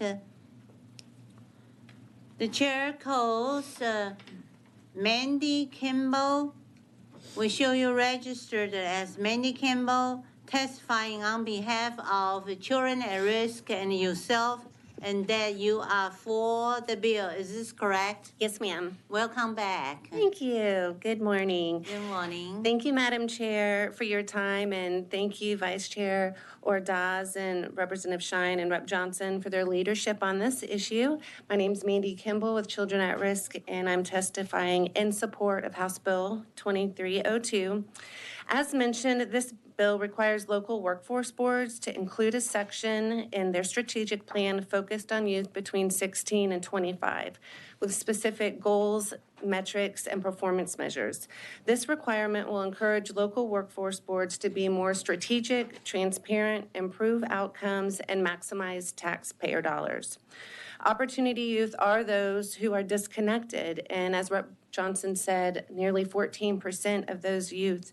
The chair calls Mandy Kimball. We show you registered as Mandy Kimball, testifying on behalf of Children at Risk and yourself, and that you are for the bill. Is this correct? Yes, ma'am. Welcome back. Thank you. Good morning. Good morning. Thank you, Madam Chair, for your time, and thank you, Vice Chair Ordaz and Representative Shine and Rep. Johnson for their leadership on this issue. My name's Mandy Kimball with Children at Risk, and I'm testifying in support of House Bill 2302. As mentioned, this bill requires local workforce boards to include a section in their strategic plan focused on youth between 16 and 25 with specific goals, metrics, and performance measures. This requirement will encourage local workforce boards to be more strategic, transparent, improve outcomes, and maximize taxpayer dollars. Opportunity youth are those who are disconnected, and as Rep. Johnson said, nearly 14% of those youth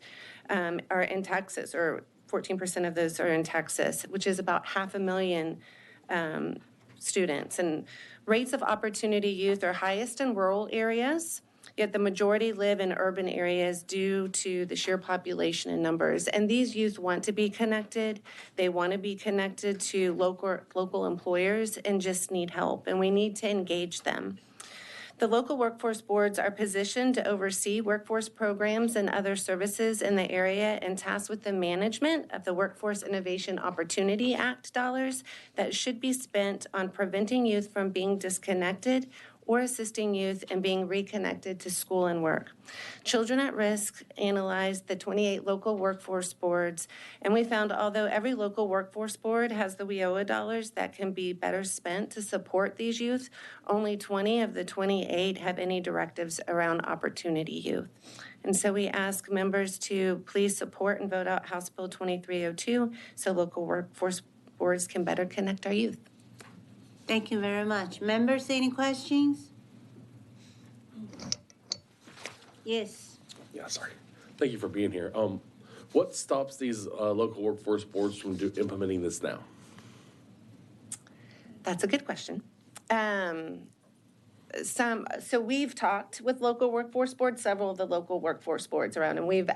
are in Texas, or 14% of those are in Texas, which is about 500,000 students. And rates of opportunity youth are highest in rural areas, yet the majority live in urban areas due to the sheer population and numbers. And these youth want to be connected. They want to be connected to local employers and just need help, and we need to engage them. The local workforce boards are positioned to oversee workforce programs and other services in the area and tasked with the management of the Workforce Innovation Opportunity Act dollars that should be spent on preventing youth from being disconnected or assisting youth in being reconnected to school and work. Children at Risk analyzed the 28 local workforce boards, and we found although every local workforce board has the WIOA dollars that can be better spent to support these youth, only 20 of the 28 have any directives around opportunity youth. And so we ask members to please support and vote out House Bill 2302 so local workforce boards can better connect our youth. Thank you very much. Members, any questions? Yes. Yeah, sorry. Thank you for being here. What stops these local workforce boards from implementing this now? That's a good question. So we've talked with local workforce boards, several of the local workforce boards around, and we've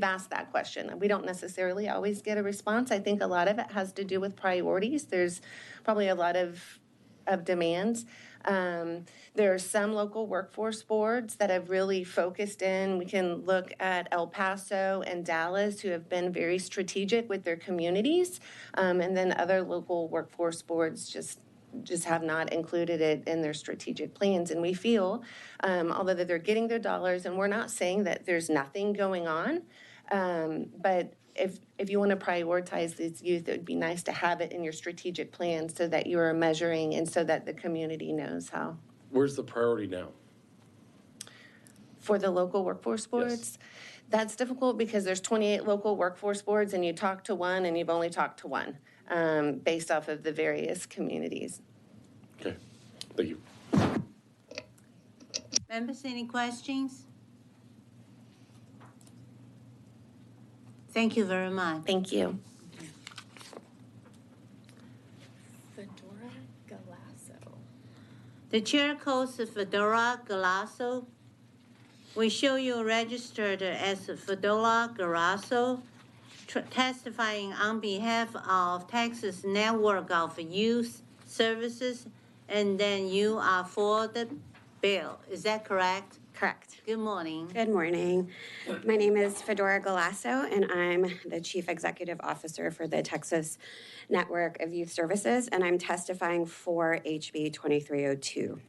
asked that question. We don't necessarily always get a response. I think a lot of it has to do with priorities. There's probably a lot of demands. There are some local workforce boards that have really focused in. We can look at El Paso and Dallas, who have been very strategic with their communities, and then other local workforce boards just have not included it in their strategic plans. And we feel, although that they're getting their dollars, and we're not saying that there's nothing going on, but if you want to prioritize these youth, it would be nice to have it in your strategic plan so that you are measuring and so that the community knows how. Where's the priority now? For the local workforce boards? Yes. That's difficult because there's 28 local workforce boards and you talk to one and you've only talked to one based off of the various communities. Okay, thank you. Members, any questions? Thank you very much. Thank you. Fedora Galasso. The chair calls Fedora Galasso. We show you registered as Fedora Galasso, testifying on behalf of Texas Network of Youth Services, and then you are for the bill. Is that correct? Correct. Good morning. Good morning. My name is Fedora Galasso, and I'm the Chief Executive Officer for the Texas Network of Youth Services, and I'm testifying for HB 2302.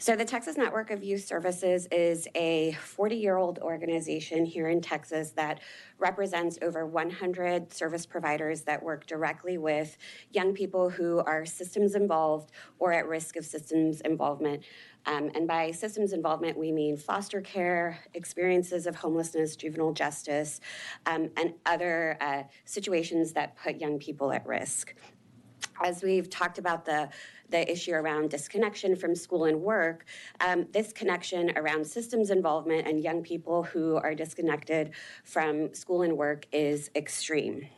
So the Texas Network of Youth Services is a 40-year-old organization here in Texas that represents over 100 service providers that work directly with young people who are systems involved or at risk of systems involvement. And by systems involvement, we mean foster care, experiences of homelessness, juvenile justice, and other situations that put young people at risk. As we've talked about the issue around disconnection from school and work, this connection around systems involvement and young people who are disconnected from school and work is extreme.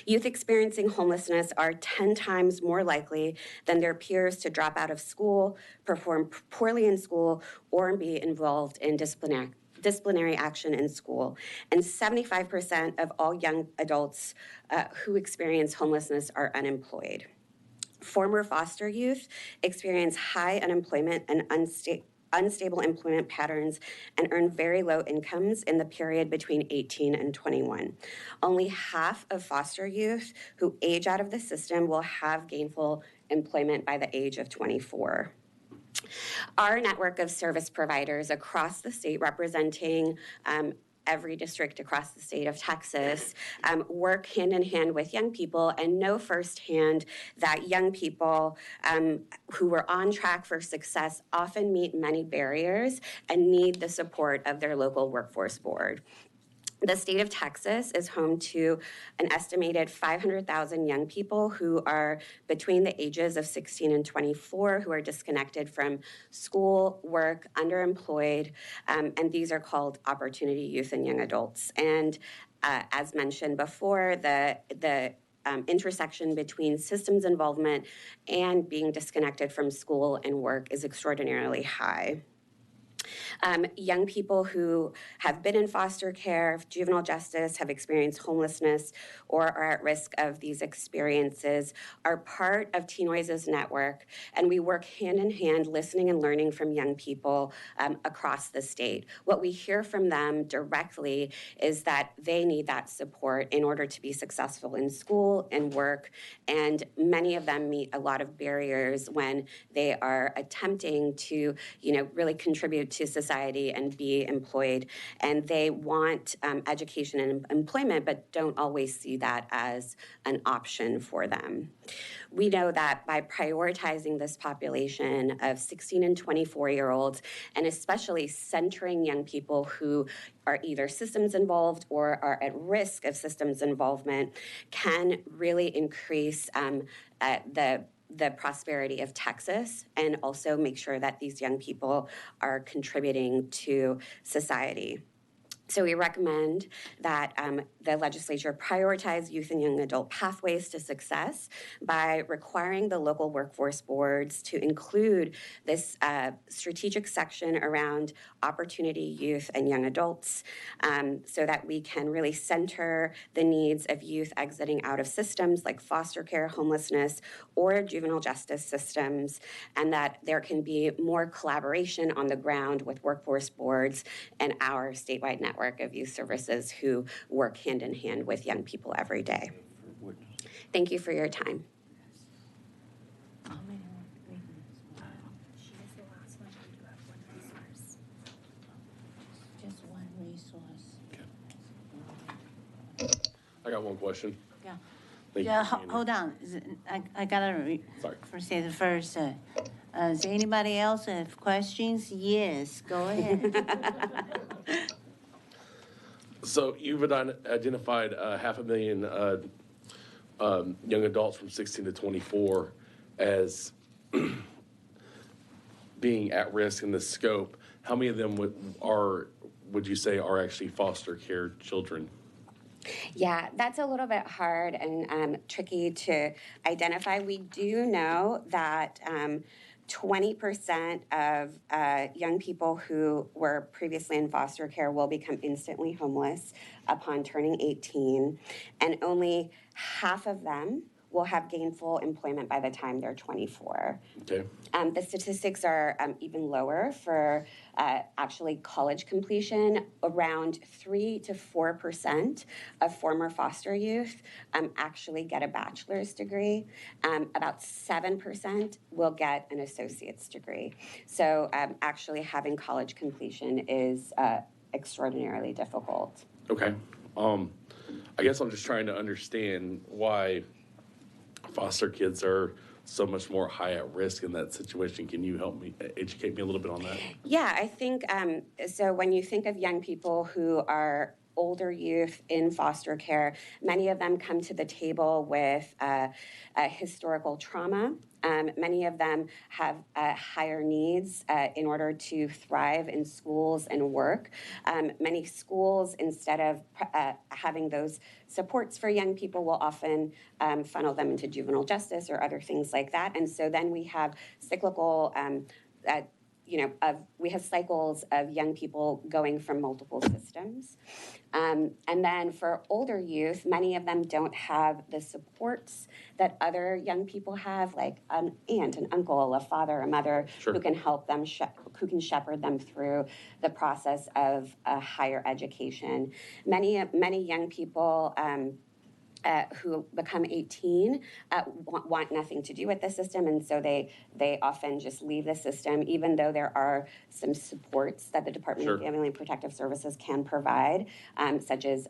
Youth experiencing homelessness are 10 times more likely than their peers to drop out of school, perform poorly in school, or be involved in disciplinary action in school. And 75% of all young adults who experience homelessness are unemployed. Former foster youth experience high unemployment and unstable employment patterns and earn very low incomes in the period between 18 and 21. Only half of foster youth who age out of the system will have gainful employment by the age of 24. Our network of service providers across the state, representing every district across the state of Texas, work hand in hand with young people and know firsthand that young people who were on track for success often meet many barriers and need the support of their local workforce board. The state of Texas is home to an estimated 500,000 young people who are between the ages of 16 and 24 who are disconnected from school, work, underemployed, and these are called opportunity youth and young adults. And as mentioned before, the intersection between systems involvement and being disconnected from school and work is extraordinarily high. Young people who have been in foster care, juvenile justice, have experienced homelessness, or are at risk of these experiences are part of T-Noise's network, and we work hand in hand listening and learning from young people across the state. What we hear from them directly is that they need that support in order to be successful in school and work, and many of them meet a lot of barriers when they are attempting to, really contribute to society and be employed. And they want education and employment, but don't always see that as an option for them. We know that by prioritizing this population of 16 and 24-year-olds, and especially centering young people who are either systems involved or are at risk of systems involvement, can really increase the prosperity of Texas and also make sure that these young people are contributing to society. So we recommend that the legislature prioritize youth and young adult pathways to success by requiring the local workforce boards to include this strategic section around opportunity youth and young adults so that we can really center the needs of youth exiting out of systems like foster care, homelessness, or juvenile justice systems, and that there can be more collaboration on the ground with workforce boards and our statewide network of youth services who work hand in hand with young people every day. Thank you for your time. Just one resource. I got one question. Yeah. Thank you, Yeah, Andy. hold on. I gotta say the first. Does anybody else have questions? Yes, go ahead. So you've identified 500,000 young adults from 16 to 24 as being at risk in the scope. How many of them would you say are actually foster care children? Yeah, that's a little bit hard and tricky to identify. We do know that 20% of young people who were previously in foster care will become instantly homeless upon turning 18, and only half of them will have gainful employment by the time they're 24. Okay. The statistics are even lower for actually college completion. Around 3 to 4% of former foster youth actually get a bachelor's degree. About 7% will get an associate's degree. So actually having college completion is extraordinarily difficult. Okay. I guess I'm just trying to understand why foster kids are so much more high at risk in that situation. Can you help me, educate me a little bit on that? Yeah, I think, so when you think of young people who are older youth in foster care, many of them come to the table with historical trauma. Many of them have higher needs in order to thrive in schools and work. Many schools, instead of having those supports for young people, will often funnel them into juvenile justice or other things like that. And so then we have cyclical we have cycles of young people going from multiple systems. And then for older youth, many of them don't have the supports that other young people have, like an aunt, an uncle, a father, a mother, Sure. who can help them, who can shepherd them through the process of higher education. Many young people who become 18 want nothing to do with the system, and so they often just leave the system, even though there are some supports that the Department Sure. of Family and Protective Services can provide, such as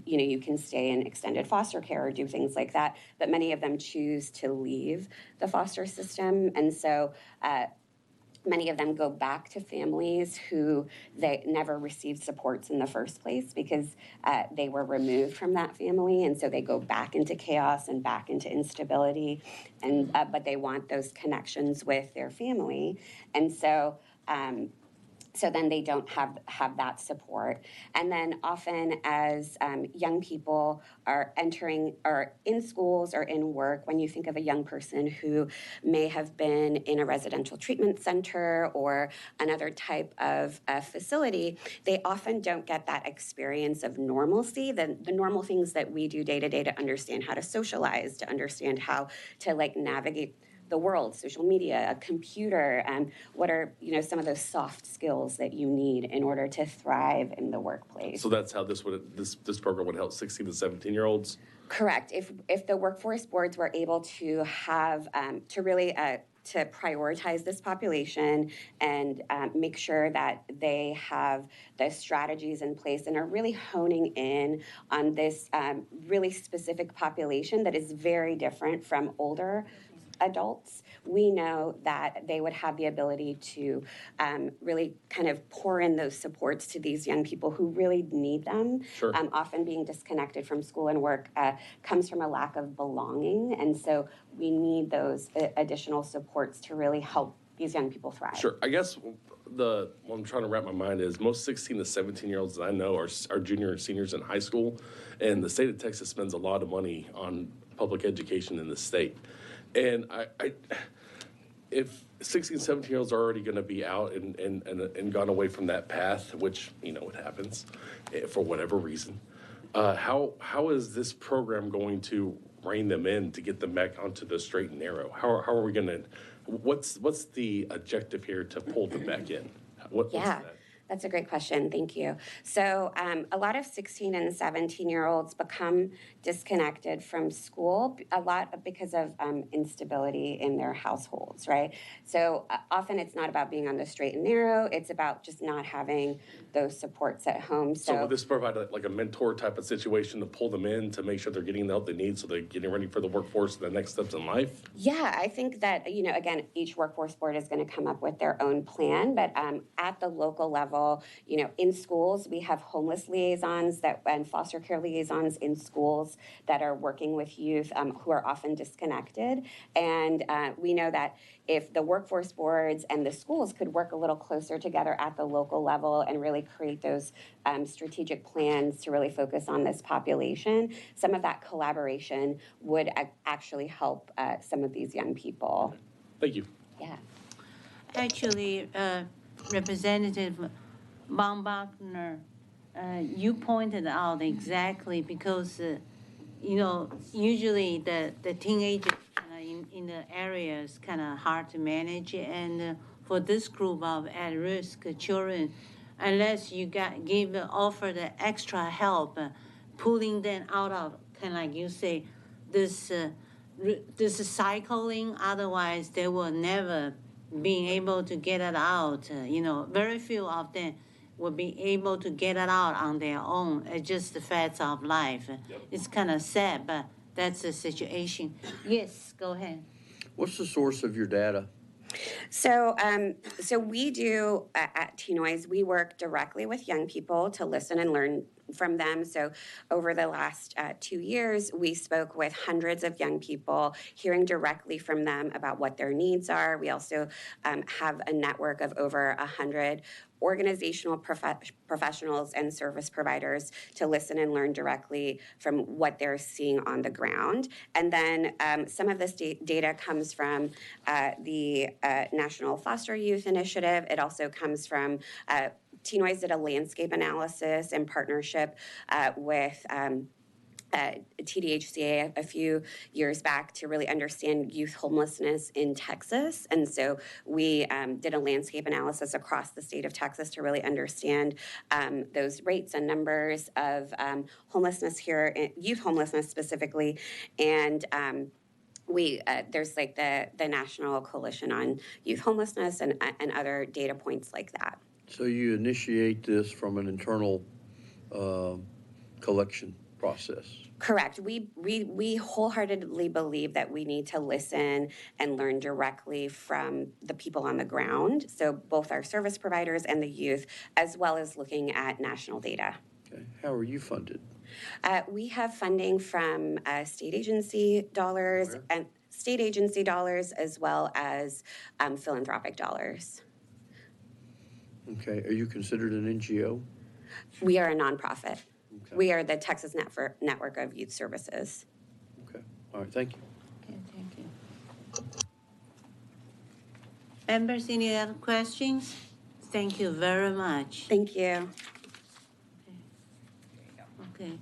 you can stay in extended foster care or do things like that. But many of them choose to leave the foster system, and so many of them go back to families who they never received supports in the first place because they were removed from that family, and so they go back into chaos and back into instability, and but they want those connections with their family, and so then they don't have that support. And then often as young people are entering or in schools or in work, when you think of a young person who may have been in a residential treatment center or another type of facility, they often don't get that experience of normalcy, the normal things that we do day to day to understand how to socialize, to understand how to navigate the world, social media, a computer, and what are some of those soft skills that you need in order to thrive in the workplace. So that's how this program would help 16 to 17-year-olds? Correct. If the workforce boards were able to have to really to prioritize this population and make sure that they have the strategies in place and are really honing in on this really specific population that is very different from older adults, we know that they would have the ability to really kind of pour in those supports to these young people who really need them. Sure. Often being disconnected from school and work comes from a lack of belonging, and so we need those additional supports to really help these young people thrive. Sure. I guess what I'm trying to wrap my mind is most 16 to 17-year-olds that I know are junior and seniors in high school, and the state of Texas spends a lot of money on public education in the state. And if 16, 17-year-olds are already going to be out and gone away from that path, which, it happens for whatever reason, how is this program going to rein them in to get them back onto the straight and narrow? How are we going to, what's the objective here to pull them back in? What's that? That's a great question. Thank you. So a lot of 16 and 17-year-olds become disconnected from school, a lot because of instability in their households, right? So often it's not about being on the straight and narrow. It's about just not having those supports at home. So would this provide a mentor type of situation to pull them in to make sure they're getting the help they need so they're getting ready for the workforce and the next steps in life? Yeah, I think that, again, each workforce board is going to come up with their own plan, but at the local level, in schools, we have homeless liaisons and foster care liaisons in schools that are working with youth who are often disconnected. And we know that if the workforce boards and the schools could work a little closer together at the local level and really create those strategic plans to really focus on this population, some of that collaboration would actually help some of these young people. Thank you. Yeah. Actually, Representative Baumgartner, you pointed out exactly because usually the teenagers in the area is kind of hard to manage. And for this group of at-risk children, unless you offer the extra help, pulling them out of, kind of like you say, this cycling, otherwise they will never be able to get it out. Very few of them will be able to get it out on their own. It's just the facts of life. Yep. It's kind of sad, but that's the situation. Yes, go ahead. What's the source of your data? So we do at T-Noise, we work directly with young people to listen and learn from them. So over the last 2 years, we spoke with hundreds of young people, hearing directly from them about what their needs are. We also have a network of over 100 organizational professionals and service providers to listen and learn directly from what they're seeing on the ground. And then some of this data comes from the National Foster Youth Initiative. It also comes from T-Noise did a landscape analysis in partnership with TDHCA a few years back to really understand youth homelessness in Texas. And so we did a landscape analysis across the state of Texas to really understand those rates and numbers of homelessness here, youth homelessness specifically. And there's like the National Coalition on Youth Homelessness and other data points like that. So you initiate this from an internal collection process? Correct. We wholeheartedly believe that we need to listen and learn directly from the people on the ground, so both our service providers and the youth, as well as looking at national data. Okay. How are you funded? We have funding from state agency dollars as well as philanthropic dollars. Okay. Are you considered an NGO? We are a nonprofit. Okay. We are the Texas Network of Youth Services. Okay. All right. Thank you. Okay, thank you. Members, any other questions? Thank you very much. Thank you. Okay.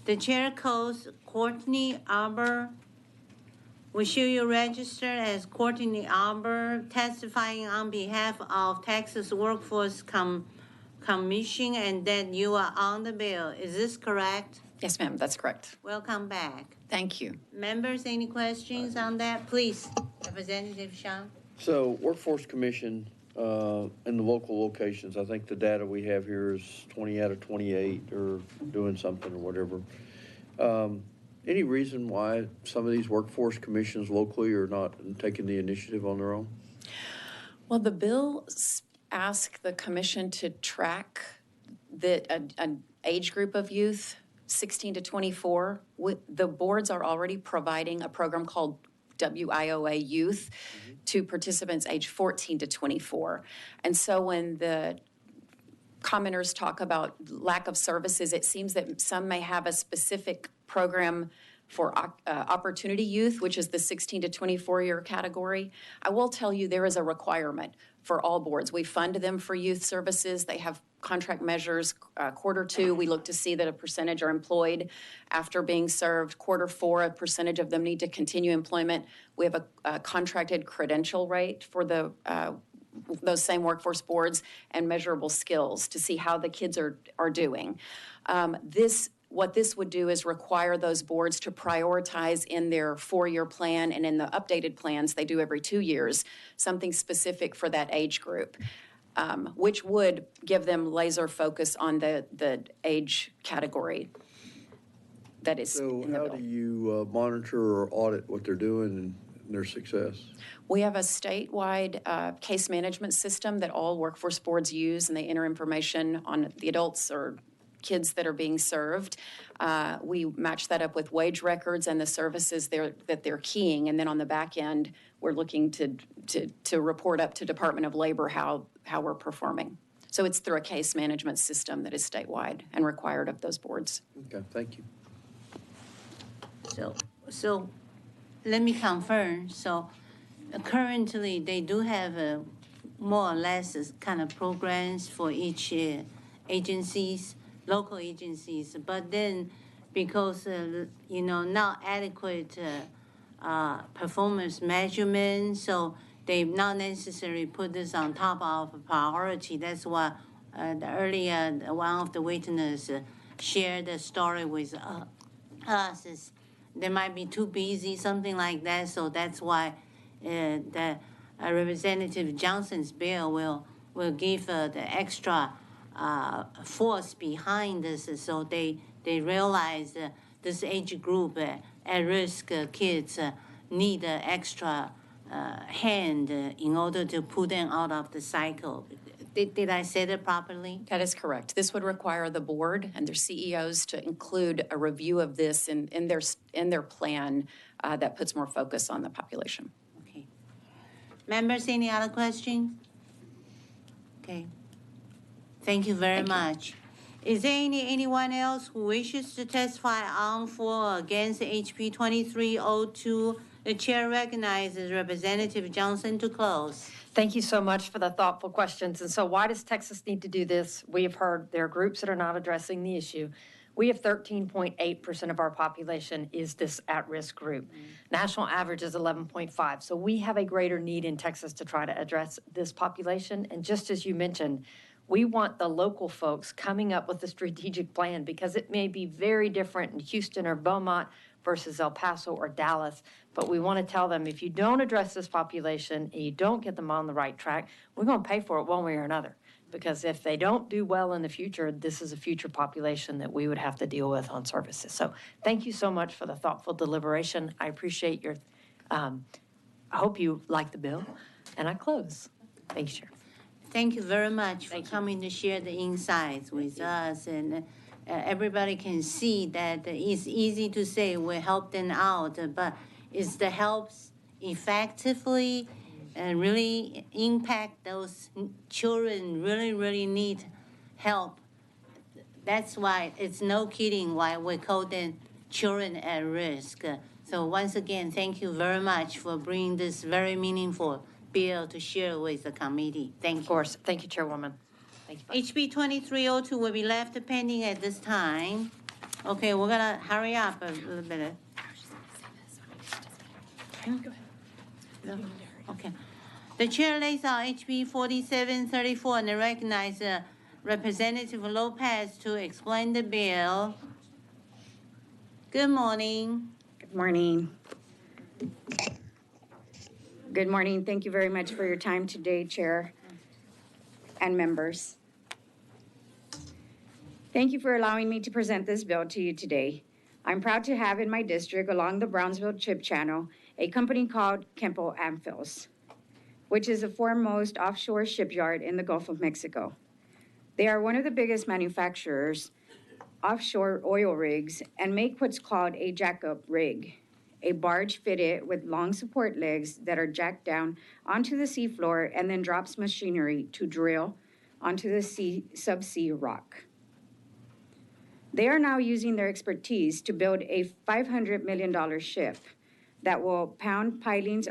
The chair calls Courtney Arbor. We show you registered as Courtney Arbor, testifying on behalf of Texas Workforce Commission, and that you are on the bill. Is this correct? Yes, ma'am, that's correct. Welcome back. Thank you. Members, any questions on that? Please, Representative Sean. So Workforce Commission in the local locations, I think the data we have here is 20 out of 28 or doing something or whatever. Any reason why some of these workforce commissions locally are not taking the initiative on their own? Well, the bill asks the commission to track an age group of youth, 16 to 24. The boards are already providing a program called WIOA Youth to participants age 14 to 24. And so when the commenters talk about lack of services, it seems that some may have a specific program for opportunity youth, which is the 16 to 24-year category. I will tell you there is a requirement for all boards. We fund them for youth services. They have contract measures. Quarter 2, we look to see that a percentage are employed after being served. Quarter 4, a percentage of them need to continue employment. We have a contracted credential rate for those same workforce boards and measurable skills to see how the kids are doing. What this would do is require those boards to prioritize in their 4-year plan and in the updated plans they do every 2 years, something specific for that age group, which would give them laser focus on the age category that is in the bill. So how do you monitor or audit what they're doing and their success? We have a statewide case management system that all workforce boards use, and they enter information on the adults or kids that are being served. We match that up with wage records and the services that they're keying, and then on the back end, we're looking to report up to Department of Labor how we're performing. So it's through a case management system that is statewide and required of those boards. Okay, thank you. So let me confirm. So currently, they do have more or less kind of programs for each agencies. local agencies, but then because, not adequate performance measurement, so they not necessarily put this on top of priority. That's why one of the witnesses shared the story with us. Is they might be too busy, something like that. So that's why the Representative Johnson's bill will give the extra force behind this, so they realize this age group, at-risk kids, need extra hand in order to pull them out of the cycle. Did I say that properly? That is correct. This would require the board and their CEOs to include a review of this in their plan that puts more focus on the population. Okay. Members, any other questions? Okay. Thank you very much. Is there anyone else who wishes to testify on, for, or against HB 2302? The chair recognizes Representative Johnson to close. Thank you so much for the thoughtful questions. And so why does Texas need to do this? We have heard there are groups that are not addressing the issue. We have 13.8% of our population is this at-risk group. National average is 11.5. So we have a greater need in Texas to try to address this population. And just as you mentioned, we want the local folks coming up with a strategic plan, because it may be very different in Houston or Beaumont versus El Paso or Dallas. But we want to tell them, if you don't address this population and you don't get them on the right track, we're going to pay for it one way or another. Because if they don't do well in the future, this is a future population that we would have to deal with on services. So thank you so much for the thoughtful deliberation. I appreciate your, I hope you like the bill. And I close. Thank you, Chair. Thank you very much for coming to share the insights with us. And everybody can see that it's easy to say we help them out, but is the helps effectively and really impact those children really need help? That's why it's no kidding why we call them children at risk. So once again, thank you very much for bringing this very meaningful bill to share with the committee. Thank you. Of course. Thank you, Chairwoman. Thank you. HB 2302 will be left pending at this time. Okay, we're gonna hurry up a little bit. Go ahead. No? Okay. The chair lays out HB 4734 and recognize Representative Lopez to explain the bill. Good morning. Good morning. Good morning. Thank you very much for your time today, Chair and members. Thank you for allowing me to present this bill to you today. I'm proud to have in my district along the Brownsville Chip Channel a company called Kempo Amphils, which is the foremost offshore shipyard in the Gulf of Mexico. They are one of the biggest manufacturers offshore oil rigs and make what's called a jackup rig, a barge fitted with long support legs that are jacked down onto the seafloor and then drops machinery to drill onto the subsea rock. They are now using their expertise to build a $500 million ship that will pound pilings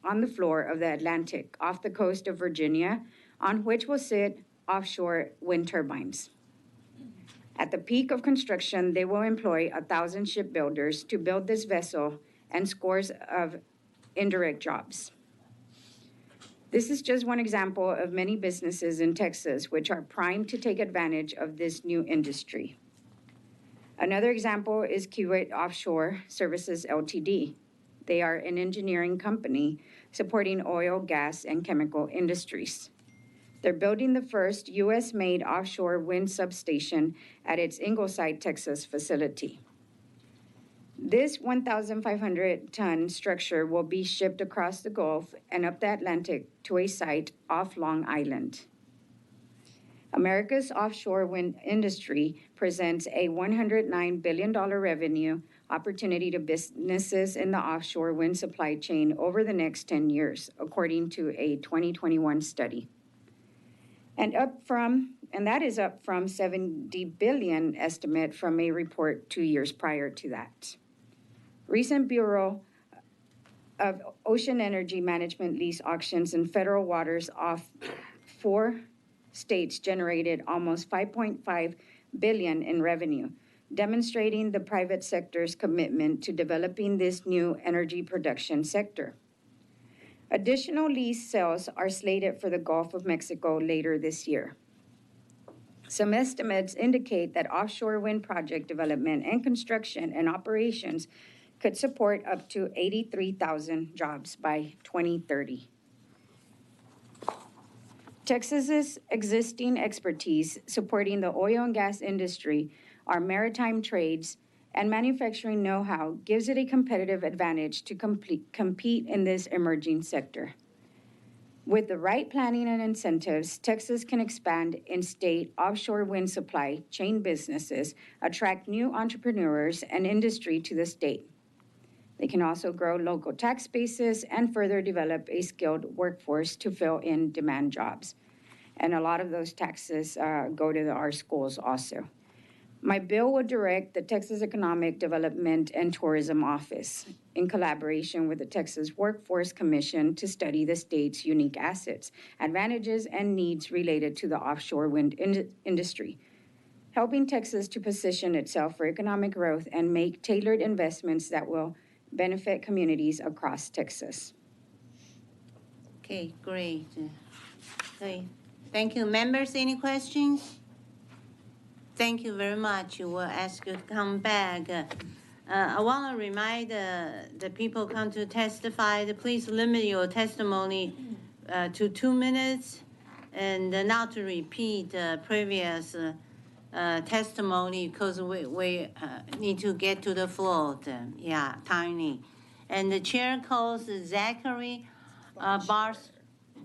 on the floor of the Atlantic off the coast of Virginia, on which will sit offshore wind turbines. At the peak of construction, they will employ 1,000 shipbuilders to build this vessel and scores of indirect jobs. This is just one example of many businesses in Texas which are primed to take advantage of this new industry. Another example is Kiewit Offshore Services Ltd. They are an engineering company supporting oil, gas, and chemical industries. They're building the first U.S.-made offshore wind substation at its Ingleside, Texas facility. This 1,500-ton structure will be shipped across the Gulf and up the Atlantic to a site off Long Island. America's offshore wind industry presents a $109 billion revenue opportunity to businesses in the offshore wind supply chain over the next 10 years, according to a 2021 study. And that is up from $70 billion estimate from a report 2 years prior to that. Recent Bureau of Ocean Energy Management lease auctions in federal waters off 4 states generated almost $5.5 billion in revenue, demonstrating the private sector's commitment to developing this new energy production sector. Additional lease sales are slated for the Gulf of Mexico later this year. Some estimates indicate that offshore wind project development and construction and operations could support up to 83,000 jobs by 2030. Texas's existing expertise supporting the oil and gas industry, our maritime trades, and manufacturing know-how gives it a competitive advantage to compete in this emerging sector. With the right planning and incentives, Texas can expand in-state offshore wind supply chain businesses, attract new entrepreneurs and industry to the state. They can also grow local tax bases and further develop a skilled workforce to fill in demand jobs. And a lot of those taxes go to our schools also. My bill would direct the Texas Economic Development and Tourism Office, in collaboration with the Texas Workforce Commission, to study the state's unique assets, advantages, and needs related to the offshore wind industry, helping Texas to position itself for economic growth and make tailored investments that will benefit communities across Texas. Okay, great. Okay, thank you. Members, any questions? Thank you very much. We'll ask you to come back. I want to remind the people come to testify, please limit your testimony to 2 minutes and not to repeat previous testimony because we need to get to the floor. Yeah, tiny. And the chair calls Zachary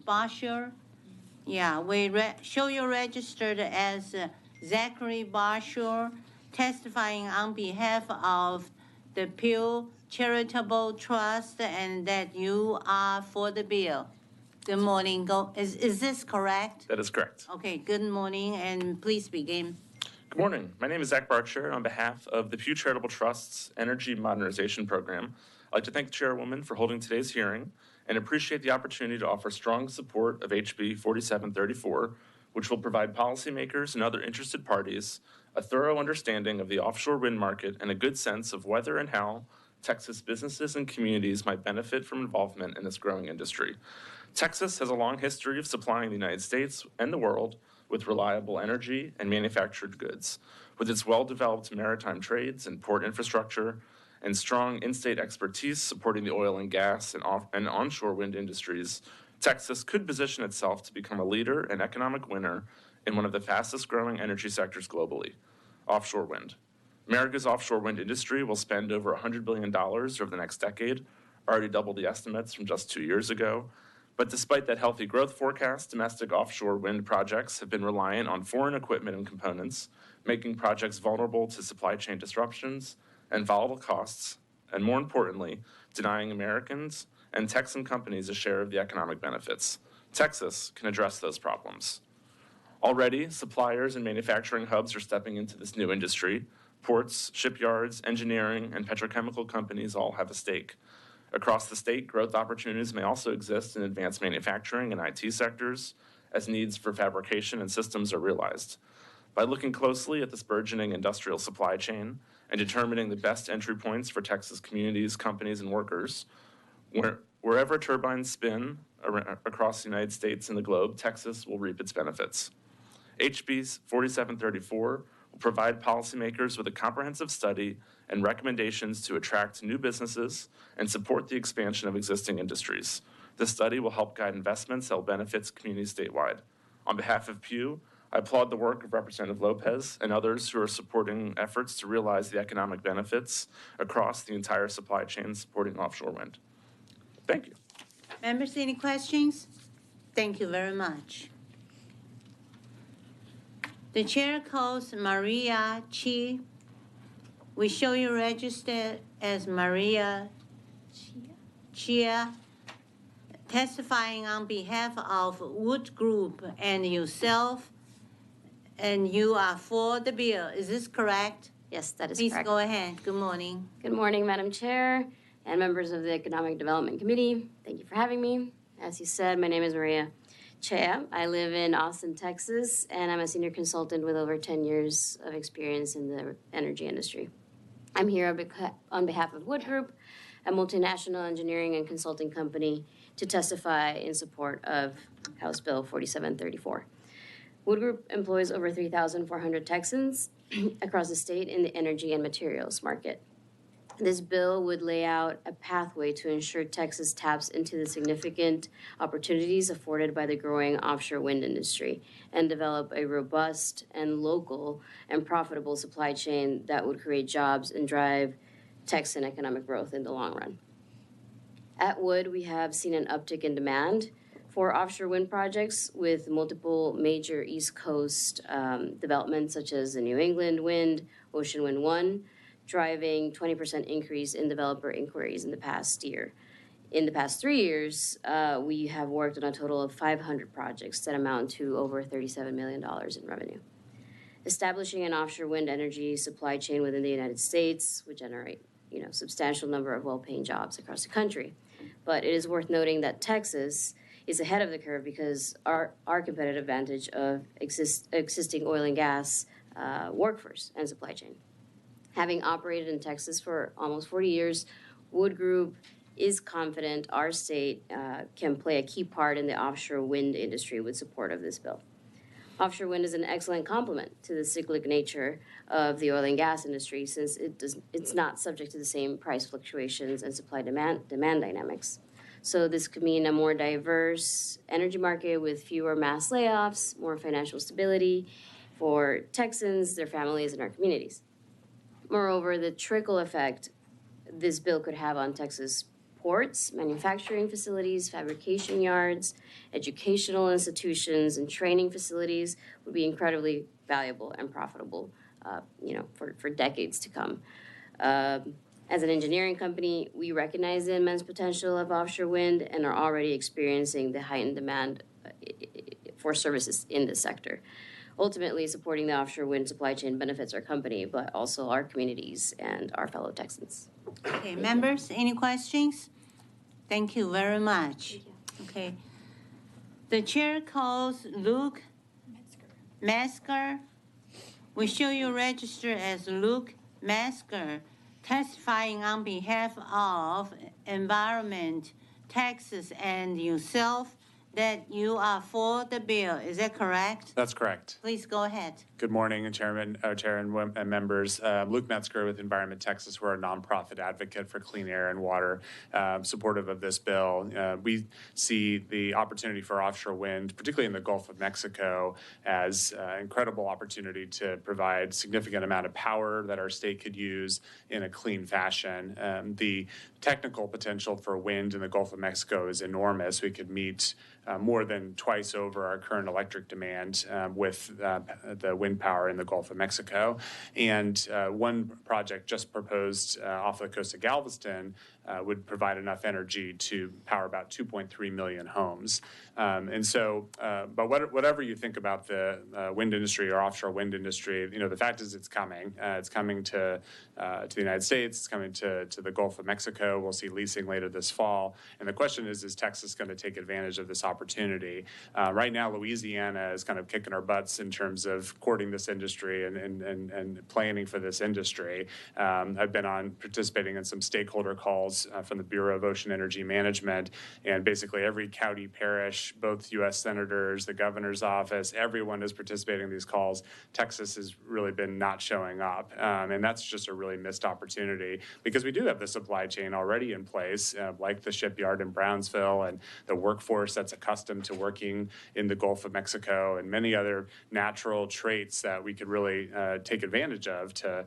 Bosher. Yeah, we show you registered as Zachary Bosher, testifying on behalf of the Pew Charitable Trust and that you are for the bill. Good morning. Is this correct? That is correct. Okay, good morning, and please begin. Good morning. My name is Zach Barcher. On behalf of the Pew Charitable Trust's Energy Modernization Program, I'd like to thank the chairwoman for holding today's hearing and appreciate the opportunity to offer strong support of HB 4734, which will provide policymakers and other interested parties a thorough understanding of the offshore wind market and a good sense of whether and how Texas businesses and communities might benefit from involvement in this growing industry. Texas has a long history of supplying the United States and the world with reliable energy and manufactured goods. With its well-developed maritime trades and port infrastructure and strong in-state expertise supporting the oil and gas and onshore wind industries, Texas could position itself to become a leader and economic winner in one of the fastest growing energy sectors globally, offshore wind. America's offshore wind industry will spend over $100 billion over the next decade, already double the estimates from just 2 years ago. But despite that healthy growth forecast, domestic offshore wind projects have been reliant on foreign equipment and components, making projects vulnerable to supply chain disruptions and volatile costs, and more importantly, denying Americans and Texan companies a share of the economic benefits. Texas can address those problems. Already, suppliers and manufacturing hubs are stepping into this new industry. Ports, shipyards, engineering, and petrochemical companies all have a stake. Across the state, growth opportunities may also exist in advanced manufacturing and IT sectors as needs for fabrication and systems are realized. By looking closely at this burgeoning industrial supply chain and determining the best entry points for Texas communities, companies, and workers, wherever turbines spin across the United States and the globe, Texas will reap its benefits. HB 4734 will provide policymakers with a comprehensive study and recommendations to attract new businesses and support the expansion of existing industries. This study will help guide investments that will benefit communities statewide. On behalf of Pew, I applaud the work of Representative Lopez and others who are supporting efforts to realize the economic benefits across the entire supply chain supporting offshore wind. Thank you. Members, any questions? Thank you very much. The chair calls Maria Chi. We show you registered as Maria Chia, testifying on behalf of Wood Group and yourself, and you are for the bill. Is this correct? Yes, that is Please correct. go ahead. Good morning. Good morning, Madam Chair and members of the Economic Development Committee. Thank you for having me. As you said, my name is Maria Chea. I live in Austin, Texas, and I'm a senior consultant with over 10 years of experience in the energy industry. I'm here on behalf of Wood Group, a multinational engineering and consulting company, to testify in support of House Bill 4734. Wood Group employs over 3,400 Texans across the state in the energy and materials market. This bill would lay out a pathway to ensure Texas taps into the significant opportunities afforded by the growing offshore wind industry and develop a robust and local and profitable supply chain that would create jobs and drive Texan economic growth in the long run. At Wood, we have seen an uptick in demand for offshore wind projects with multiple major East Coast developments such as the New England Wind, Ocean Wind 1, driving 20% increase in developer inquiries in the past year. In the past 3 years, we have worked on a total of 500 projects that amount to over $37 million in revenue. Establishing an offshore wind energy supply chain within the United States would generate, substantial number of well-paying jobs across the country. But it is worth noting that Texas is ahead of the curve because our competitive advantage of existing oil and gas workforce and supply chain. Having operated in Texas for almost 40 years, Wood Group is confident our state can play a key part in the offshore wind industry with support of this bill. Offshore wind is an excellent complement to the cyclic nature of the oil and gas industry since it's not subject to the same price fluctuations and supply-demand dynamics. So this could mean a more diverse energy market with fewer mass layoffs, more financial stability for Texans, their families, and our communities. Moreover, the trickle effect this bill could have on Texas ports, manufacturing facilities, fabrication yards, educational institutions, and training facilities would be incredibly valuable and profitable, for decades to come. As an engineering company, we recognize the immense potential of offshore wind and are already experiencing the heightened demand for services in this sector. Ultimately, supporting the offshore wind supply chain benefits our company, but also our communities and our fellow Texans. Okay, members, any questions? Thank you very much. Okay. The chair calls Luke Metzger. We show you register as Luke Metzger, testifying on behalf of Environment, Texas, and yourself that you are for the bill. Is that correct? That's correct. Please go ahead. Good morning, Chair and members. Luke Metzger with Environment Texas. We're a nonprofit advocate for clean air and water, supportive of this bill. We see the opportunity for offshore wind, particularly in the Gulf of Mexico, as an incredible opportunity to provide significant amount of power that our state could use in a clean fashion. The technical potential for wind in the Gulf of Mexico is enormous. We could meet more than twice over our current electric demand with the wind power in the Gulf of Mexico. And one project just proposed off the coast of Galveston would provide enough energy to power about 2.3 million homes. But whatever you think about the wind industry or offshore wind industry, the fact is it's coming. It's coming to the United States. It's coming to the Gulf of Mexico. We'll see leasing later this fall. And the question is Texas going to take advantage of this opportunity? Right now, Louisiana is kind of kicking our butts in terms of courting this industry and planning for this industry. I've been participating in some stakeholder calls from the Bureau of Ocean Energy Management, and basically every county, parish, both U.S. senators, the governor's office, everyone is participating in these calls. Texas has really been not showing up, and that's just a really missed opportunity because we do have the supply chain already in place, like the shipyard in Brownsville and the workforce that's accustomed to working in the Gulf of Mexico and many other natural traits that we could really take advantage of to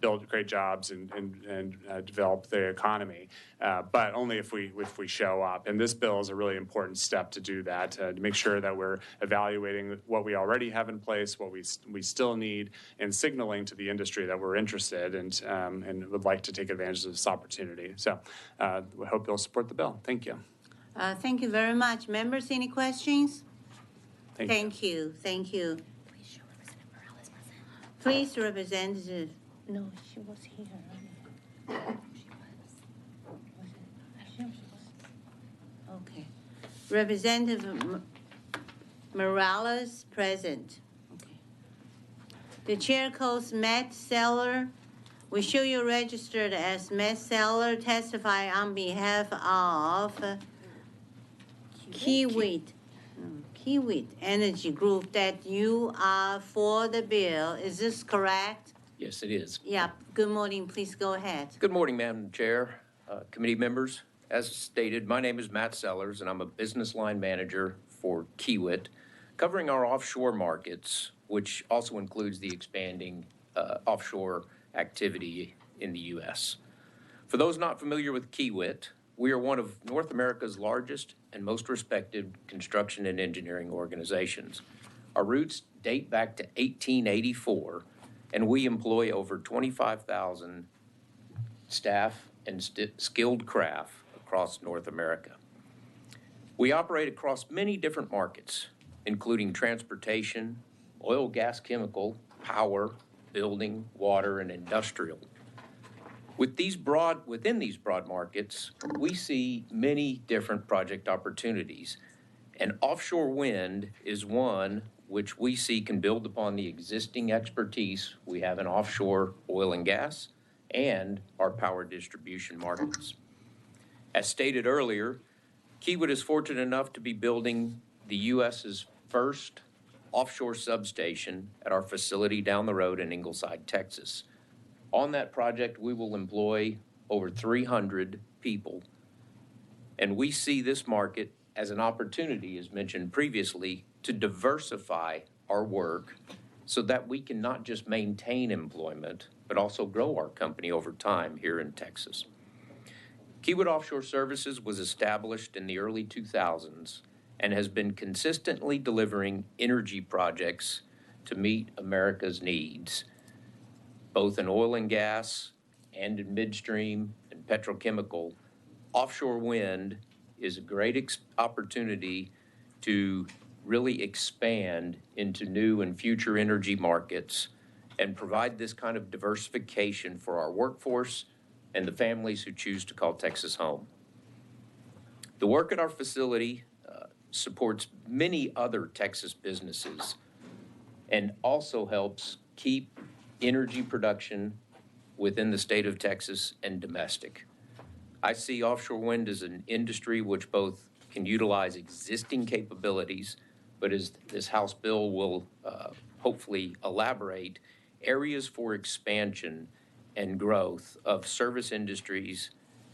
build great jobs and develop the economy, but only if we show up. And this bill is a really important step to do that, to make sure that we're evaluating what we already have in place, what we still need, and signaling to the industry that we're interested and would like to take advantage of this opportunity. So we hope you'll support the bill. Thank you. Thank you very much. Members, any questions? Thank you. Thank you. Please, Representative. No, she was here. Okay. Representative Morales present. Okay. The chair calls Matt Seller. We show you registered as Matt Seller, testify on behalf of Kiewit Energy Group that you are for the bill. Is this correct? Yes, it is. Yeah. Good morning. Please go ahead. Good morning, Madam Chair, committee members. As stated, my name is Matt Sellers, and I'm a business line manager for Kiewit, covering our offshore markets, which also includes the expanding offshore activity in the U.S. For those not familiar with Kiewit, we are one of North America's largest and most respected construction and engineering organizations. Our roots date back to 1884, and we employ over 25,000 staff and skilled craft across North America. We operate across many different markets, including transportation, oil, gas, chemical, power, building, water, and industrial. Within these broad markets, we see many different project opportunities, and offshore wind is one which we see can build upon the existing expertise we have in offshore oil and gas and our power distribution markets. As stated earlier, Kiewit is fortunate enough to be building the U.S.'s first offshore substation at our facility down the road in Ingleside, Texas. On that project, we will employ over 300 people, and we see this market as an opportunity, as mentioned previously, to diversify our work so that we can not just maintain employment, but also grow our company over time here in Texas. Kiewit Offshore Services was established in the early 2000s and has been consistently delivering energy projects to meet America's needs, both in oil and gas and in midstream and petrochemical. Offshore wind is a great opportunity to really expand into new and future energy markets and provide this kind of diversification for our workforce and the families who choose to call Texas home. The work at our facility supports many other Texas businesses and also helps keep energy production within the state of Texas and domestic. I see offshore wind as an industry which both can utilize existing capabilities, but as this House bill will hopefully elaborate, areas for expansion and growth of service industries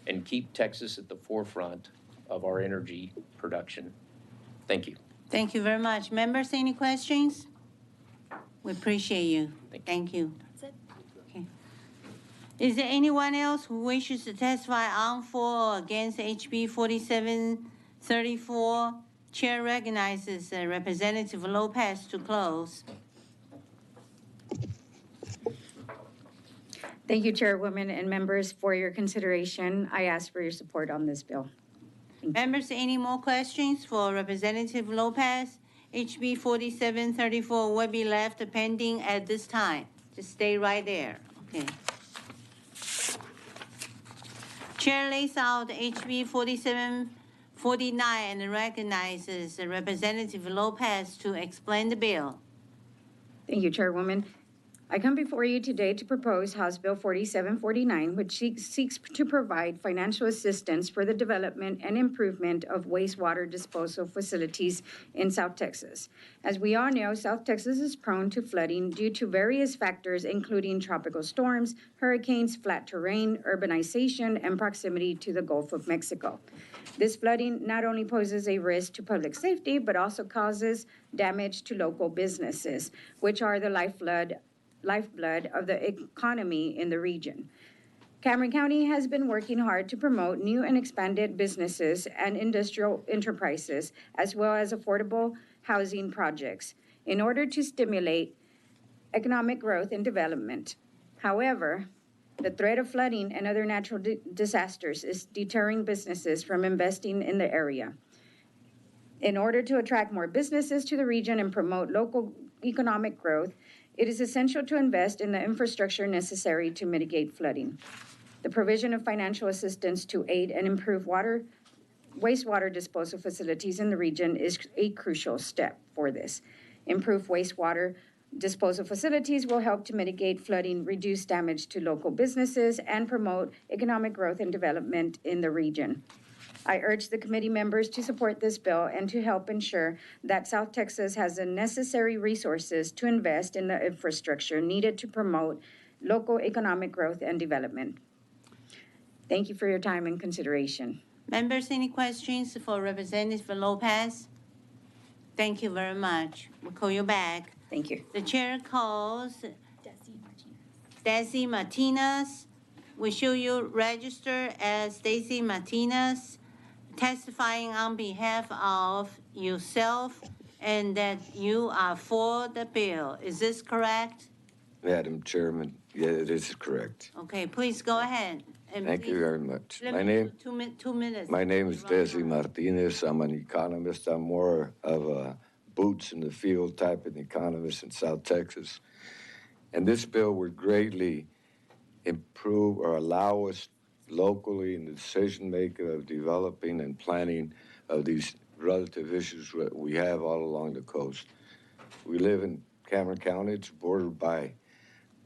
and keep Texas at the forefront of our energy production. Thank you. Thank you very much. Members, any questions? We appreciate you. Thank you. That's it. Okay. Is there anyone else who wishes to testify on, for, or against HB 4734? Chair recognizes Representative Lopez to close. Thank you, Chairwoman and members, for your consideration. I ask for your support on this bill. Members, any more questions for Representative Lopez? HB 4734 will be left pending at this time. Just stay right there. Okay. Chair lays out HB 4749 and recognizes Representative Lopez to explain the bill. Thank you, Chairwoman. I come before you today to propose House Bill 4749, which seeks to provide financial assistance for the development and improvement of wastewater disposal facilities in South Texas. As we all know, South Texas is prone to flooding due to various factors, including tropical storms, hurricanes, flat terrain, urbanization, and proximity to the Gulf of Mexico. This flooding not only poses a risk to public safety, but also causes damage to local businesses, which are the lifeblood of the economy in the region. Cameron County has been working hard to promote new and expanded businesses and industrial enterprises, as well as affordable housing projects, in order to stimulate economic growth and development. However, the threat of flooding and other natural disasters is deterring businesses from investing in the area. In order to attract more businesses to the region and promote local economic growth, it is essential to invest in the infrastructure necessary to mitigate flooding. The provision of financial assistance to aid and improve wastewater disposal facilities in the region is a crucial step for this. Improved wastewater disposal facilities will help to mitigate flooding, reduce damage to local businesses, and promote economic growth and development in the region. I urge the committee members to support this bill and to help ensure that South Texas has the necessary resources to invest in the infrastructure needed to promote local economic growth and development. Thank you for your time and consideration. Members, any questions for Representative Lopez? Thank you very much. We'll call you back. Thank you. The chair calls Desi Martinez. We show you register as Desi Martinez, testifying on behalf of yourself and that you are for the bill. Is this correct? Madam Chairman, yeah, it is correct. Okay, please go ahead. And Thank you please very much. limit to 2 minutes. My name is Desi Martinez. I'm an economist. I'm more of a boots in the field type of economist in South Texas. And this bill would greatly improve or allow us locally in the decision-making of developing and planning of these relative issues that we have all along the coast. We live in Cameron County. It's bordered by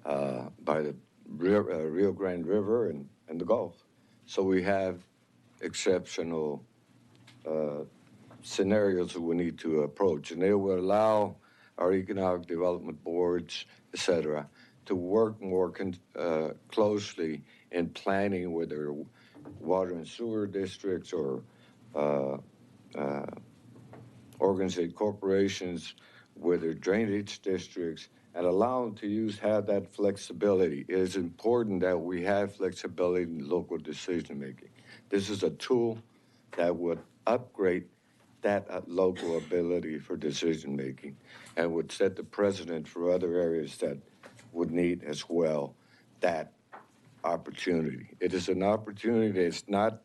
the Rio Grande River and the Gulf. So we have exceptional scenarios that we need to approach, and they will allow our economic development boards, et cetera, to work more closely in planning with their water and sewer districts or organized corporations with their drainage districts, and allow them to have that flexibility. It is important that we have flexibility in local decision-making. This is a tool that would upgrade that local ability for decision-making and would set the precedent for other areas that would need as well that opportunity. It is an opportunity. It's not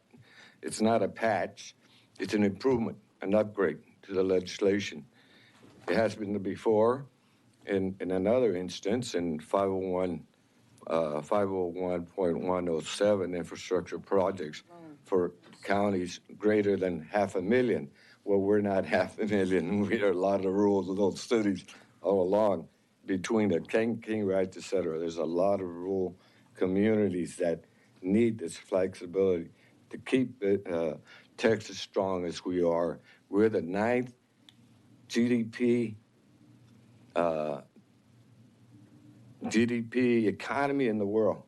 a patch. It's an improvement, an upgrade to the legislation. It has been before in another instance in 501.107 infrastructure projects for counties greater than 500,000. Well, we're not 500,000. We are a lot of rural little cities all along between the King Rights, et cetera. There's a lot of rural communities that need this flexibility to keep Texas strong as we are. We're the 9th GDP economy in the world.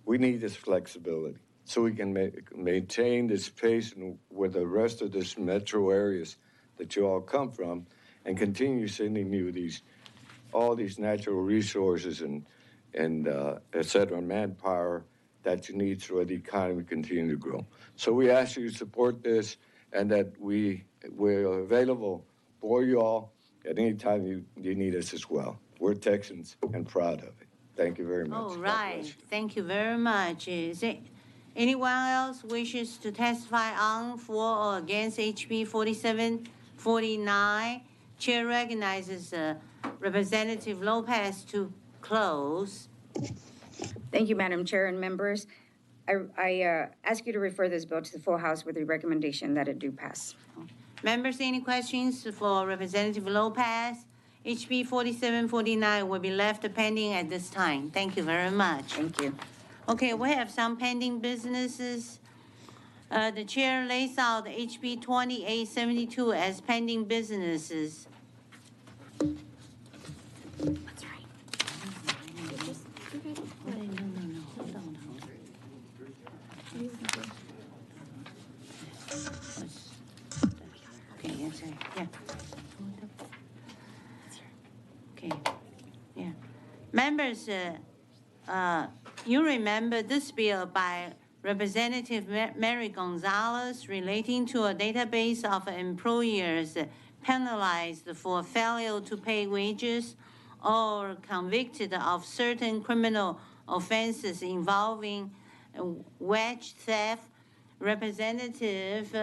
We need this flexibility so we can maintain this pace with the rest of this metro areas that you all come from and continue sending you all these natural resources and et cetera, manpower that you need so that the economy continue to grow. So we ask you to support this and that we're available for you all at any time you need us as well. We're Texans and proud of it. Thank you very much. All right, thank you very much. Is it anyone else wishes to testify on, for, or against HB 4749? Chair recognizes Representative Lopez to close. Thank you, Madam Chair and members. I ask you to refer this bill to the full House with the recommendation that it do pass. Members, any questions for Representative Lopez? HB 4749 will be left pending at this time. Thank you very much. Thank you. Okay, we have some pending businesses. The chair lays out HB 2872 as pending businesses. That's right. Okay, yes, yeah. Okay, yeah. Members, you remember this bill by Representative Mary Gonzalez relating to a database of employers penalized for failure to pay wages or convicted of certain criminal offenses involving wage theft. Representative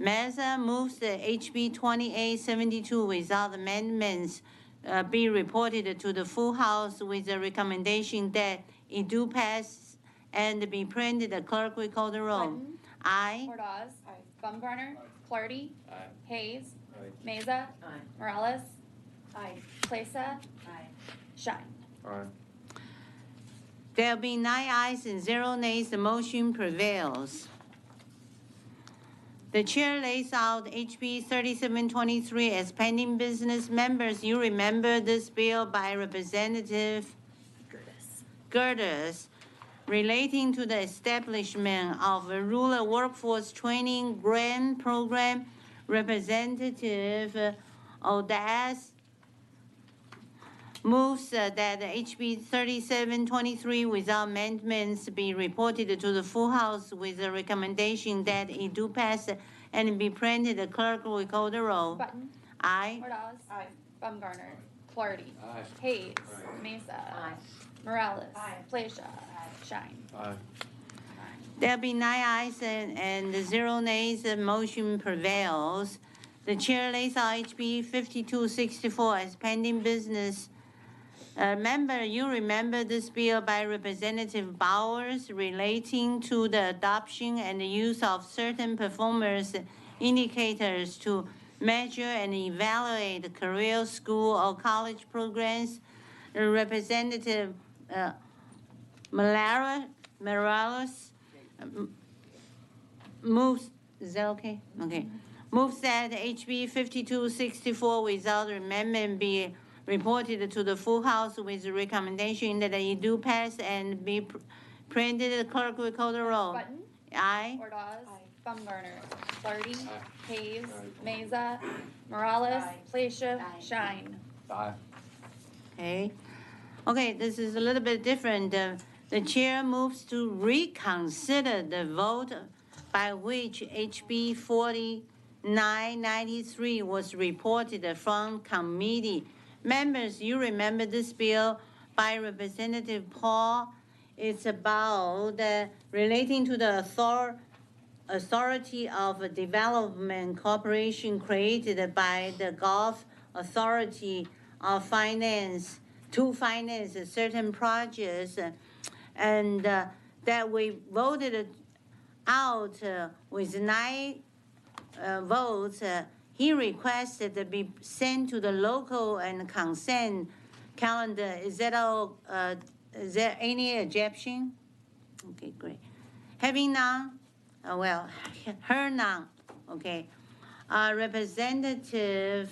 Meza moves the HB 2872 without amendments be reported to the full House with the recommendation that it do pass and be printed. The clerk will call the roll. Button. Aye. Ordaz. Baumgartner. Clardy. Hayes. Mesa. Morales. Plesa. Shine. There'll be 9 ayes and 0 nays. The motion prevails. The chair lays out HB 3723 as pending business. Members, you remember this bill by Representative Gerdes relating to the establishment of a rural workforce training grant program. Representative Ordaz moves that HB 3723 without amendments be reported to the full House with the recommendation that it do pass and be printed. The clerk will call the roll. Button. Aye. Ordaz. Baumgartner. Clardy. Hayes. Mesa. Morales. Plesha. Shine. There'll be 9 ayes and 0 nays. The motion prevails. The chair lays out HB 5264 as pending business. Member, you remember this bill by Representative Bowers relating to the adoption and the use of certain performance indicators to measure and evaluate career school or college programs. Representative Morales moves, is that okay? Okay. Moves that HB 5264 without amendment be reported to the full House with the recommendation that it do pass and be printed. The clerk will call the roll. Button. Aye. Ordaz. Baumgartner. Clardy. Hayes. Mesa. Morales. Plesha. Shine. Okay. Okay, this is a little bit different. The chair moves to reconsider the vote by which HB 4993 was reported from committee. Members, you remember this bill by Representative Paul. It's about relating to the Authority of Development Corporation created by the Gulf Authority of Finance to finance certain projects, and that we voted out with 9 votes. He requested to be sent to the local and consent calendar. Is that all? Is there any objection? Okay, great. Having none, her none. Okay. Representative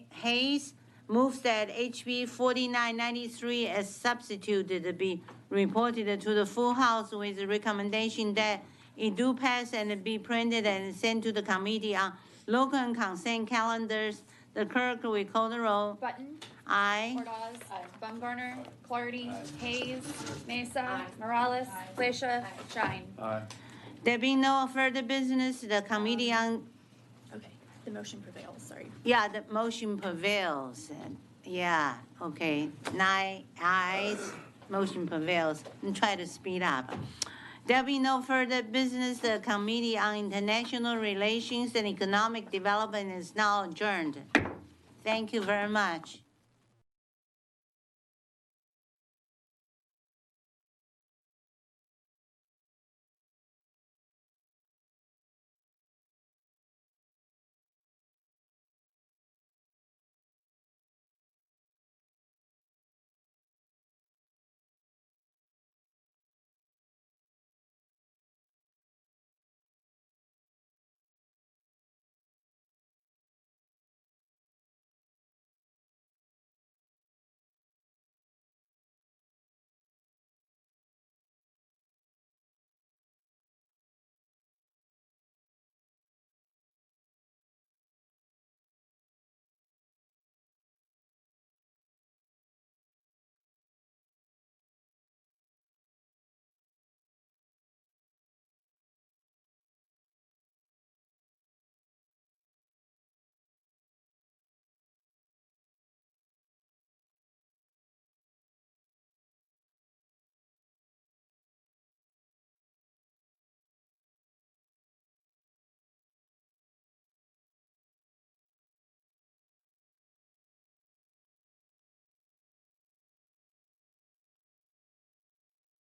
Hayes moves that HB 4993 as substituted to be reported to the full House with the recommendation that it do pass and be printed and sent to the Committee on Local and Consent Calendars. The clerk will call the roll. Button. Aye. Ordaz. Baumgartner. Clardy. Hayes. Mesa. Morales. Plesha. Shine. There being no further business, the Committee on... Okay, the motion prevails, sorry. Yeah, the motion prevails. Yeah, okay. 9 ayes, motion prevails. And try to speed up. There be no further business. The Committee on International Relations and Economic Development is now adjourned. Thank you very much.